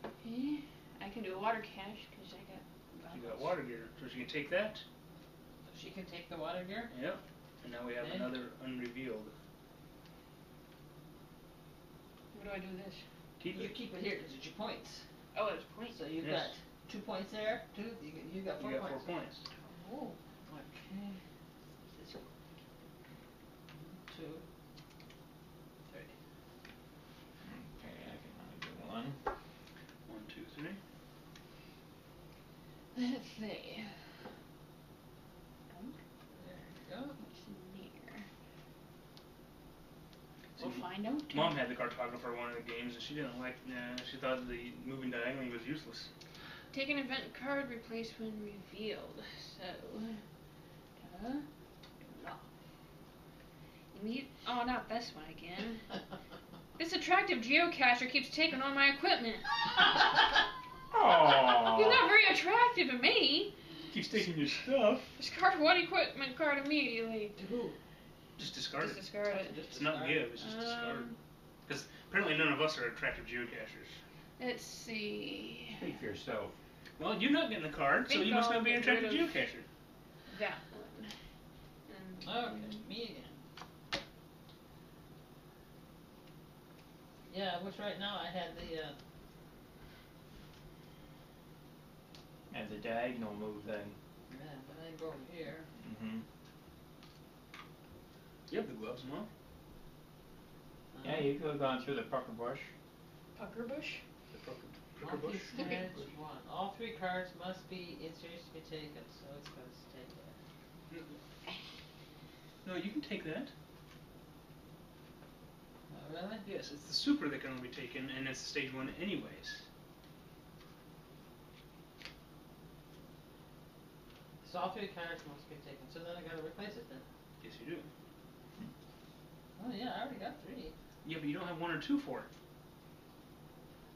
Okay. I can do a water cache because I got. You got water gear, so she can take that. So she can take the water gear. Yep. And now we have Okay. another unrevealed. What do I do with this? Keep You it. keep it here because it's your points. Oh, there's points. So you've Yes. got 2 points there. 2. You got 4 You got points. 4 points. Oh. Okay. This one. 2, 3. Okay, I can only do 1. 1, 2, 3. Let's see. There you go. What's in here? So We'll you- find I know. Too. Mom had the cartographer one of the games, and she didn't like. She thought the moving diagonally was useless. Take an event card, replace when revealed. So, no. Oh, not this one again. This attractive geocacher keeps taking all my equipment. Aww. He's not very attractive to me. Keeps taking your stuff. Discard one equipment card immediately. To who? Just discard Just it. discard it. It's not give, it's just discard. Because apparently none of us are attractive geocachers. Let's see. Speak for yourself. Well, you're not getting the card, so you must not be an attractive geocacher. That one. Okay, me again. Yeah, which right now I had the, And the diagonal move thing. yeah, but I go over here. Mm-hmm. You have the gloves, Mom. Yeah, you could have gone through the pucker bush. Pucker bush? The pucker bush. One. All 3 cards must be in series to be taken, so it's going to take that. No, you can take that. Oh, really? Yes, it's the super that can only be taken, and it's stage 1 anyways. So all 3 cards must be taken, so then I gotta replace it then. Yes, you do. Oh yeah, I already got 3. Yeah, but you don't have 1 or 2 for it.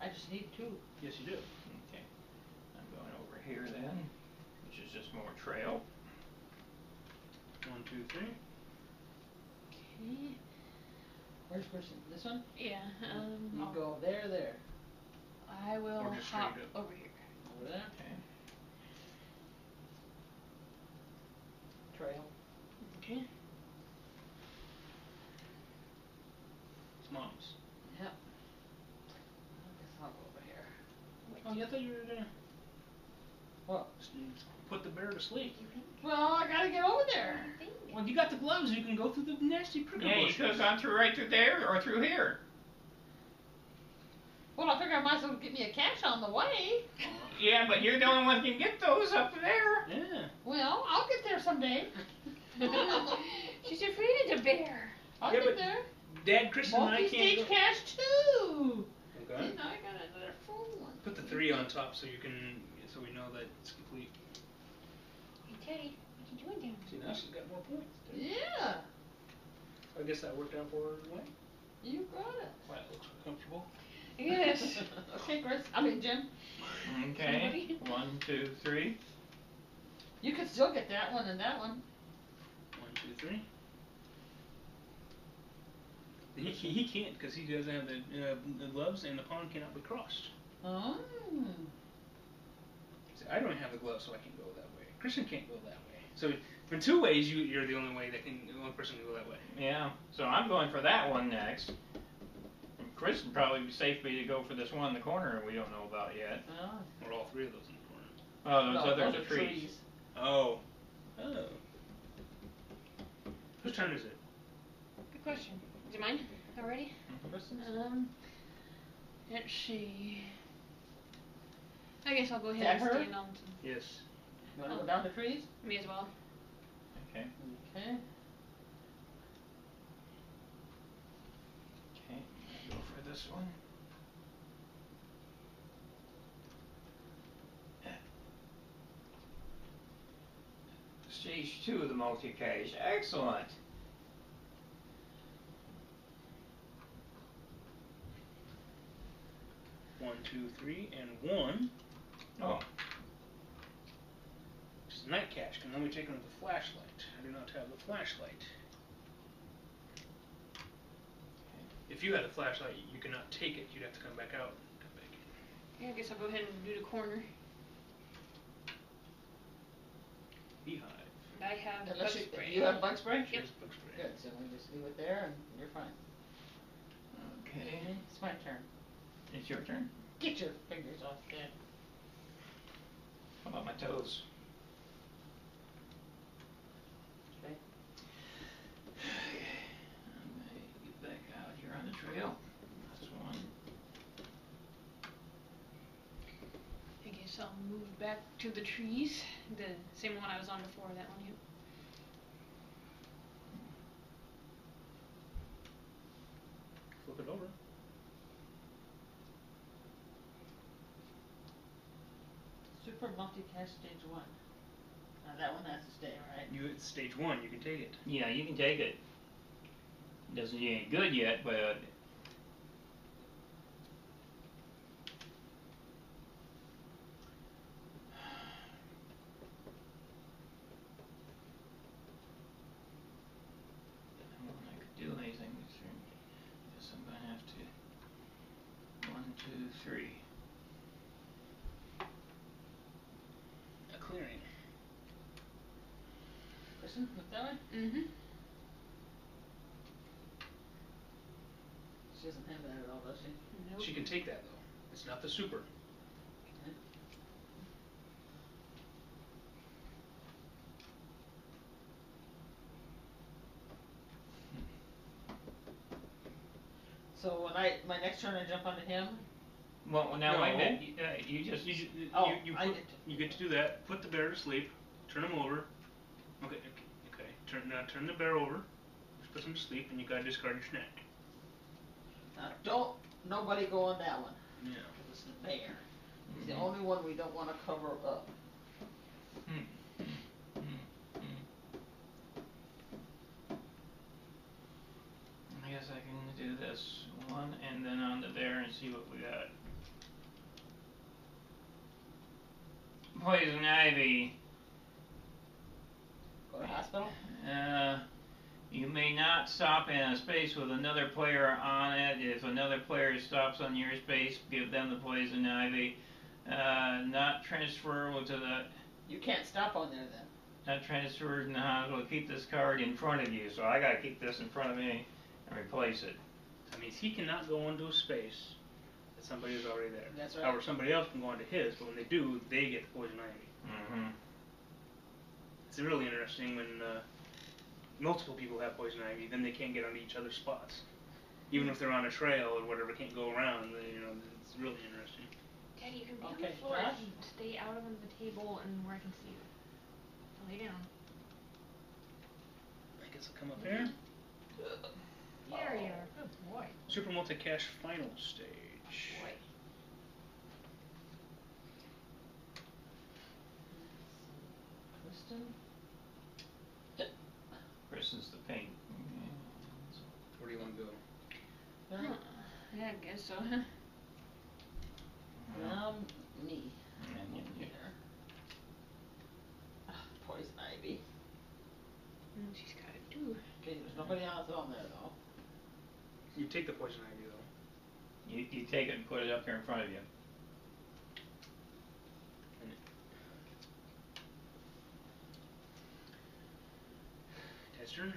I just need 2. Yes, you do. Okay. I'm going over here then, which is just more trail. 1, 2, 3. Okay. Where's this one? Yeah. You go there. I will Or just hop straight up. over here. Over there. Okay. Trail. Okay. It's Mom's. Yep. I guess I'll go over here. Oh, yeah, I thought you were gonna What? put the bear to sleep. Well, I gotta get over there. Well, you got the gloves, you can go through the nasty prickle Yeah, you bushes. could have gone through right through there or through here. Well, I figure I might as well get me a cache on the way. Yeah, but you're the only one who can get those up there. Yeah. Well, I'll get there someday. She's afraid of the bear. I'll Yeah, get but there. Dad, Chris, and I can't Multi-stage go. cache too. Okay. And I got another full one. Put the 3 on top so you can, so we know that it's complete. Hey, Teddy, what you doing down See, now she's got more points. Yeah, I guess that worked out for her anyway. you got it. Wow, it looks comfortable. there? Yes. Okay, Chris. I mean, Jim. Okay. 1, 2, 3. You can still get that one and that one. 1, 2, 3. He can't because he doesn't have the gloves and the pond cannot be crossed. Oh. See, I don't have the gloves, so I can go that way. Christian can't go that way. So in 2 ways, you're the only way that can. The only person can go that way. Yeah. So I'm going for that one next. And Chris would probably be safe to go for this one in the corner we don't know about yet. Oh. Or all 3 of those in the corner. Oh, those No, others those are trees. Oh. Oh. Whose turn is it? Good question. Is it mine already? Kristen's? Let's see. I guess I'll go ahead That and her? stand on Yes. You wanna go down the trees? me as well. Okay. Okay. Okay. Go for this one. Stage 2 of the multi-cache. Excellent. One, 2, 3, and 1. Oh. Which is night cache. Can only be taken with a flashlight. I do not have the flashlight. If you had a flashlight, you cannot take it. You'd have to come back out and come back in. Yeah, I guess I'll go ahead and do the corner. Beehive. And I have Unless bug spray. you have bug spray? Yep. Here's bug spray. Good, so we just leave it there and you're fine. Okay. It's my turn. It's your turn. Get your fingers off there. How about my toes? Okay. I'm gonna get back out here on the trail. That's one. I guess I'll move back to the trees. The same one I was on before, that one, yep. multi-cache stage 1. Now that one has to stay, right? It's stage 1. You can take it. Yeah, you can take it. Doesn't do any good yet, but I could do anything. Guess I'm gonna have to 1, 2, 3. A clearing. Listen, look that way. Mm-hmm. She doesn't have that at all, does she? Nope. She can take that though. It's not the super. Okay. So when my next turn I jump onto him. Well, now No. wait a minute. You just Oh, You get to do that. Put the bear to sleep. Turn him over. Okay. Turn the bear over. Just put him to sleep, and you gotta discard your snack. Don't nobody go on that one. Yeah. Because it's the bear. It's the only one we don't want to cover up. I guess I can do this one and then on the bear and see what we got. Poison ivy. Go to hospital. You may not stop in a space with another player on it. If another player stops on your space, give them the poison ivy. Not transferable to the. You can't stop on there then. Not transferred in the hospital. Keep this card in front of you. So I gotta keep this in front of me and replace it. That means he cannot go into a space that somebody is already there. That's right. However, somebody else can go into his, but when they do, they get the poison ivy. Mm-hmm. It's really interesting when multiple people have poison ivy, then they can't get onto each other's spots. Even if they're on a trail or whatever, can't go around. It's really interesting. Daddy, you can be on Okay, the floor Josh? and stay out of the table and where I can see you. Lay down. I guess I'll come up here. There you are. Good boy. Super multi-cache final stage. Boy. Kristen. Kristen's the paint. Where do you want to go? Huh. Yeah, I guess so. Me. And Here. Poison ivy. She's got it too. Okay, there's nobody else on there though. You take the poison ivy though. You take it and put it up here in front of you. Dad's turn.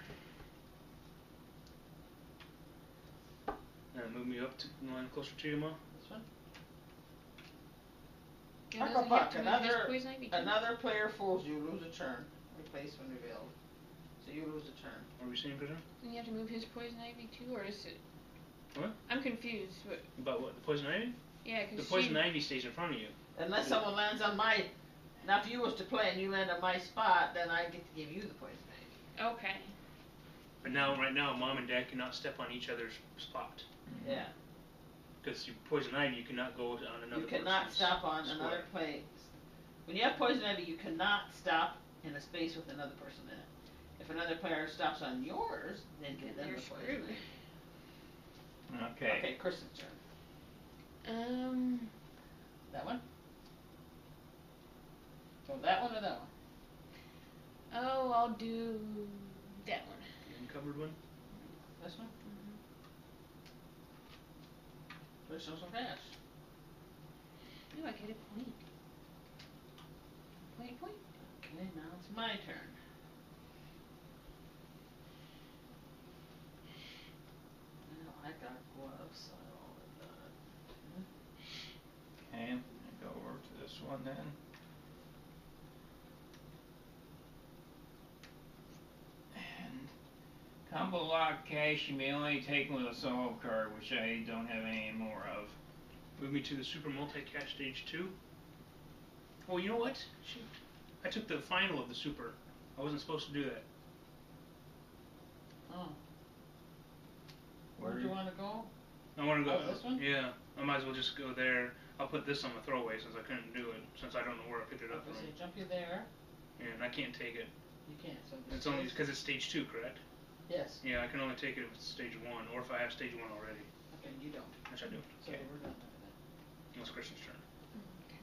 Now move me up to the line closer to you, Ma. This one. And Huck a doesn't he have buck, to move his another poison ivy too? another player fools you, lose a turn. Replace when revealed. So you lose a turn. What are we saying, Peter? And you have to move his poison ivy too, or is it? What? I'm confused. But About what? The poison ivy? yeah, The because poison ivy stays in front of you. Unless someone lands on my. Now, if you was to play and you land on my spot, then I get to give you the poison ivy. Okay. But now, right now, Mom and Dad cannot step on each other's spot. Yeah. Because you poison ivy, you cannot go on another. You cannot person's stop on square. another place. When you have poison ivy, you cannot stop in a space with another person in it. If another player stops on yours, then give them You're the poison screwed. ivy. Okay. Okay, Kristen's turn. That one? So that one or that one? Oh, I'll do that one. The uncovered one. This one? Let's show some cash. Ooh, I get a point. Point. Okay, now it's my turn. Well, I got gloves, so I'll let that. Okay. Go over to this one then. And combo lock cache you may only take with a solo card, which I don't have any more of. Move me to the super multi-cache stage 2. Oh, you know what? Shoot. I took the final of the super. I wasn't supposed to do that. Oh. Where do you want to go? I want to go. Oh, this one? Yeah. I might as well just go there. I'll put this on the throwaway since I couldn't do it, since I don't know where I picked it up Okay, so from. you jump you there. And I can't take it. You can't. So It's only because it's stage 2, correct? Yes. Yeah, I can only take it if it's stage 1, or if I have stage 1 already. Okay, you don't. Which I do. So Okay. we're done with that. It's Christian's turn.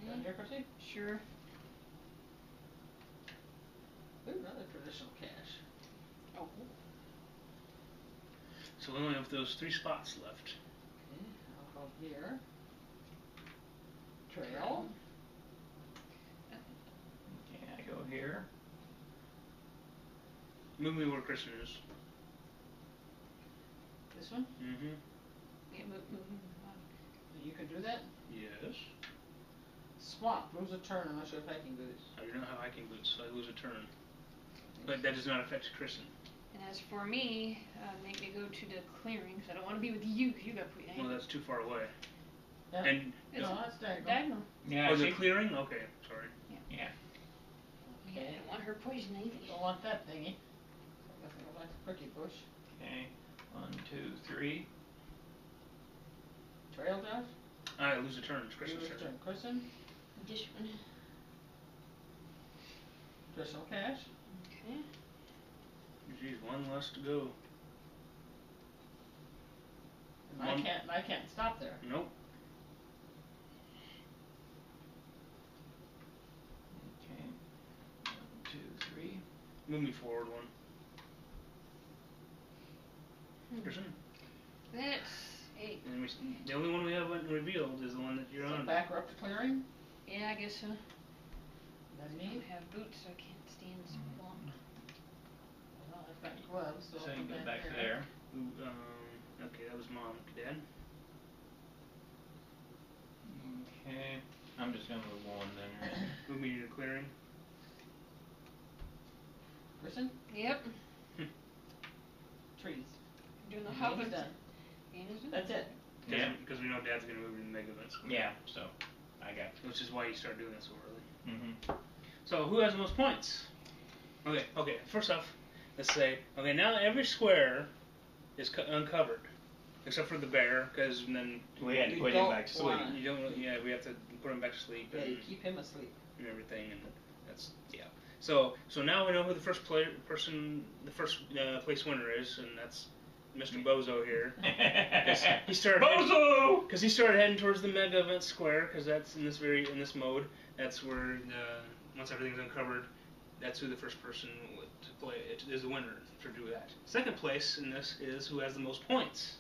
Done here, Chrissy? Sure. Ooh, another traditional cache. Oh. So we only have those 3 spots left. Okay, I'll go here. Trail. Okay, I go here. Move me where Christian is. This one? Mm-hmm. Yeah, move. You can do that? Yes. Swamp, lose a turn unless you have hiking boots. I do not have hiking boots, so I lose a turn. But that does not affect Kristen. And as for me, make me go to the clearing, because I don't want to be with you, because you got pretty Well, that's too far away. Yeah. And It's No, that's diagonal. diagonal. Yeah, oh, the she, clearing? Okay, sorry. yeah. Yeah, I don't want her poison either. Don't want that thingy. So I guess I'll go back to Pricky Bush. Okay, 1, 2, 3. Trail, Josh? I lose a turn. It's Kristen's Lose a turn. Kristen? This one. Traditional cache. Okay. Geez, 1 less to go. And I can't stop there. Nope. Okay, 1, 2, 3. Move me forward 1. Kristen? That's 8. And the only one we haven't revealed is the one that you're So on. back her up to clearing. Yeah, I guess so. That's I me. don't have boots, so I can't stand so long. Well, I've got gloves, so, So I'll you come go back to there. Ooh, okay, that was Mom. Dad? Okay, I'm just gonna move on then. Move me to the clearing. Kristen? Yep. Trees. Doing the Game's hopping. done. Game is done. That's it. Yeah. Because we know Dad's going to move in mega events. Yeah, so I got. Which is why you start doing it so early. Mm-hmm. So, who has the most points? Okay, first off, let's say, okay, now every square is uncovered. Except for the bear, because then We had to You put him don't back to sleep. wanna- you don't, yeah, we have to put him back to sleep Yeah, you and, keep him asleep. and everything, and that's, yeah. So now we know who the first place winner is, and that's Mr. Bozo here. He started Bozo! Because he started heading towards the mega event square, because that's in this mode. That's where once everything's uncovered, that's who the first person to play is the winner to do that. Second place in this is who has the most points,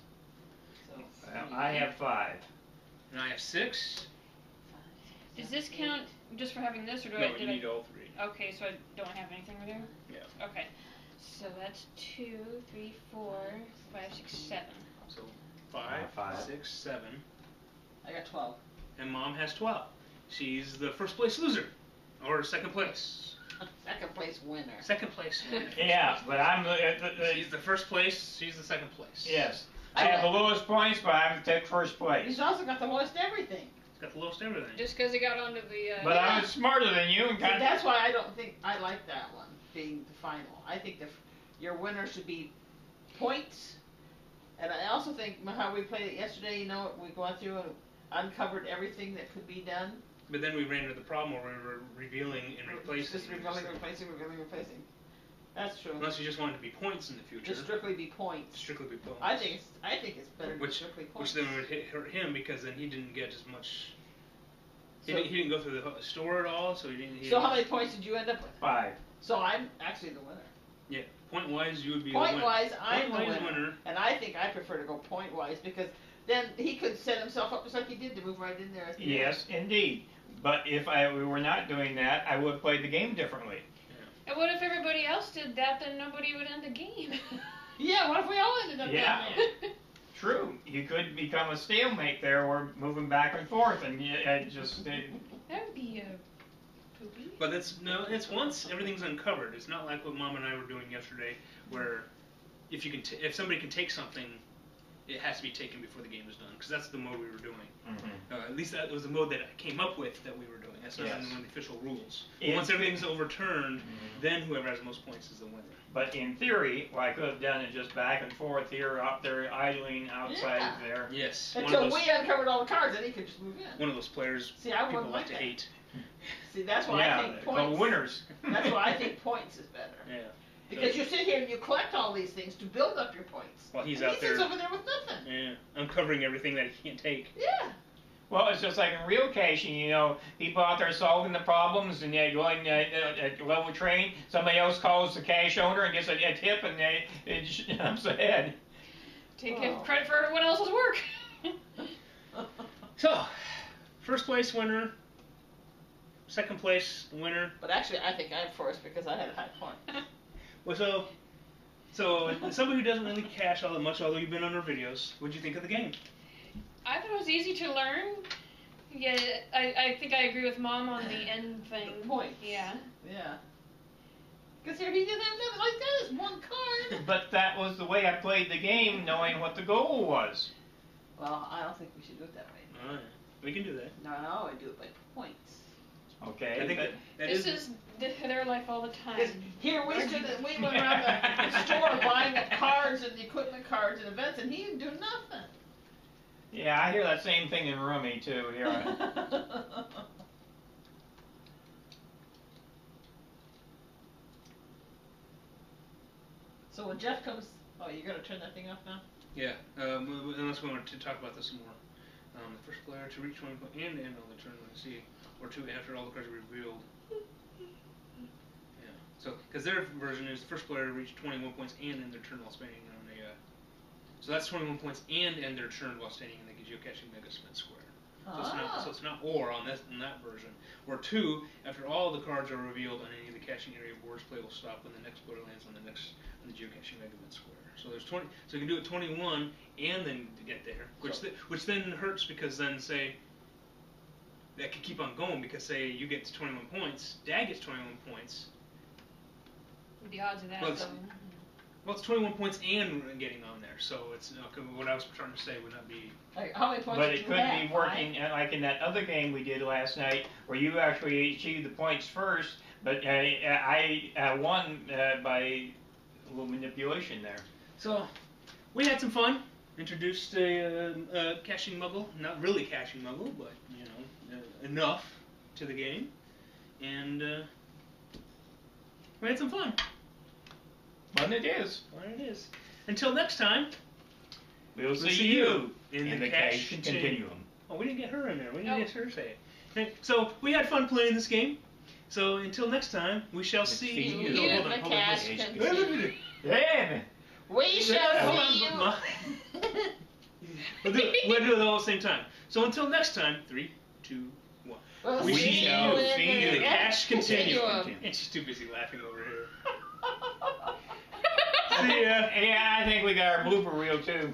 So, Well, I have 5. and I have 6. Does this count just for having this, or do No, I? you need all 3. Okay, so I don't have anything right there. Yeah. Okay, so that's 2, 3, 4, 5, 6, 7. So 5, 6, 7, I got 12. and Mom has 12. She's the first place loser, or second place. Second place winner. Second place winner. Yeah, but I'm She's the first place. She's the second place. yes. I have the lowest points, but I have to take first place. He's also got the lowest everything. It's got the lowest everything. Just because it got onto the. But I was smarter than you and See, got. that's why I don't think I like that one being the final. I think your winner should be points, and I also think how we played it yesterday. You know, we went through and uncovered everything that could be done. But then we ran into the problem where we were revealing and replacing. Just revealing, replacing. That's true. Unless you just wanted to be points in the future. Just strictly be points. Strictly be points. I think it's better to be Which strictly which points. then would hurt him because then he didn't get as much. He, So- didn't go through the store at all, so he didn't. So how many points did you end up with? 5. So I'm actually the winner. Yeah, point wise, you would be. Point the winner. wise, I'm the Point-wise winner. And I think I prefer to go point wise because then he could set himself up just like he did to move right in there. At the Yes, indeed. But if we were not doing that, I would have played the game differently. And what if everybody else did that? Then nobody would end the game. end. Yeah, what if we all ended up Yeah. down there? True, you could become a stalemate there, or moving back and forth, and it just. That would be poopy. But it's once everything's uncovered. It's not like what Mom and I were doing yesterday, where if somebody can take something it has to be taken before the game is done, because that's the mode we were doing. Mm-hmm. At least that was the mode that I came up with that we were doing. That's not Yes. one of the official rules. In Once everything's overturned, Mhm. then whoever has the most points is the winner. But in theory, what I could have done is just back and forth here, up there, idling outside Yeah. there. Yes. Until we uncovered all the cards, then he could just move in. One of those players See, I people wouldn't like like to that. hate. See, that's why Yeah, I think called points. winners. That's why I think points is better. Yeah. Because you sit here and you collect all these things to build up your points. While he's and out he sits there- over there with nothing. Yeah. Uncovering everything that he can't take. Yeah. Well, it's just like in real caching, you know, people out there solving the problems and they're going level train. Somebody else calls the cache owner and gets a tip and it jumps ahead. Take Oh. credit for everyone else's work. So, first place winner. Second place winner. But actually, I think I'm first because I had a high point. Well, so as somebody who doesn't really cache all that much, although you've been on our videos, what'd you think of the game? I thought it was easy to learn. Yeah, I think I agree with Mom on the end thing. The points. Yeah. Yeah. Because here he didn't have nothing like that. Is one card. But that was the way I played the game, knowing what the goal was. Well, I don't think we should do it that way. All right. We can do that. No, I do it by points. Okay. I think but that This is their life all the time. Because here we went around the store buying the cards and the equipment cards and events, and he didn't do nothing. yeah, I hear that same thing in Rummy too. Here. So when Jeff comes, oh, you're gonna turn that thing off now? Yeah. Unless we want to talk about this some more. The first player to reach 20 points and end on the turn, let's see, or two after all the cards are revealed. Yeah. So, because their version is the first player to reach 21 points and end their turn while standing on a. So that's 21 points and end their turn while standing in the geocaching mega spin square. So it's not or on in that version. Or two, after all the cards are revealed on any of the caching area boards, play will stop when the next player lands on the geocaching mega square. So there's 20. So you can do it 21 and then to get there, which then hurts because then say that could keep on going because say you get to 21 points, Dad gets 21 points. The odds of that. Well, it's 21 points and getting on there. So it's what I was trying to say would not be. Like, how many points But did it you could have? be working like in that other game we did last night, where you actually achieved the points first, but I won by a little manipulation there. So we had some fun. Introduced a caching muggle, not really caching muggle, but you know enough to the game, and we had some fun. Fun it is. Fun it is. Until next time, We'll see you in the cache cache continuum. Oh, we didn't get her in there. We didn't No. get her to say it. Okay, so we had fun playing this game. So until next time, we shall see See you. you. No, hold on, The hold on, cache hold on. continuum. Yeah. We shall Hold see on, you. Ma- we'll do it all at the same time. So until next time, 3, 2, 1. We'll We see shall you see in you. the The cache continuum. And she's too busy laughing over here. See ya. Yeah, I think we got our blooper reel too.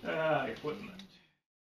Equipment.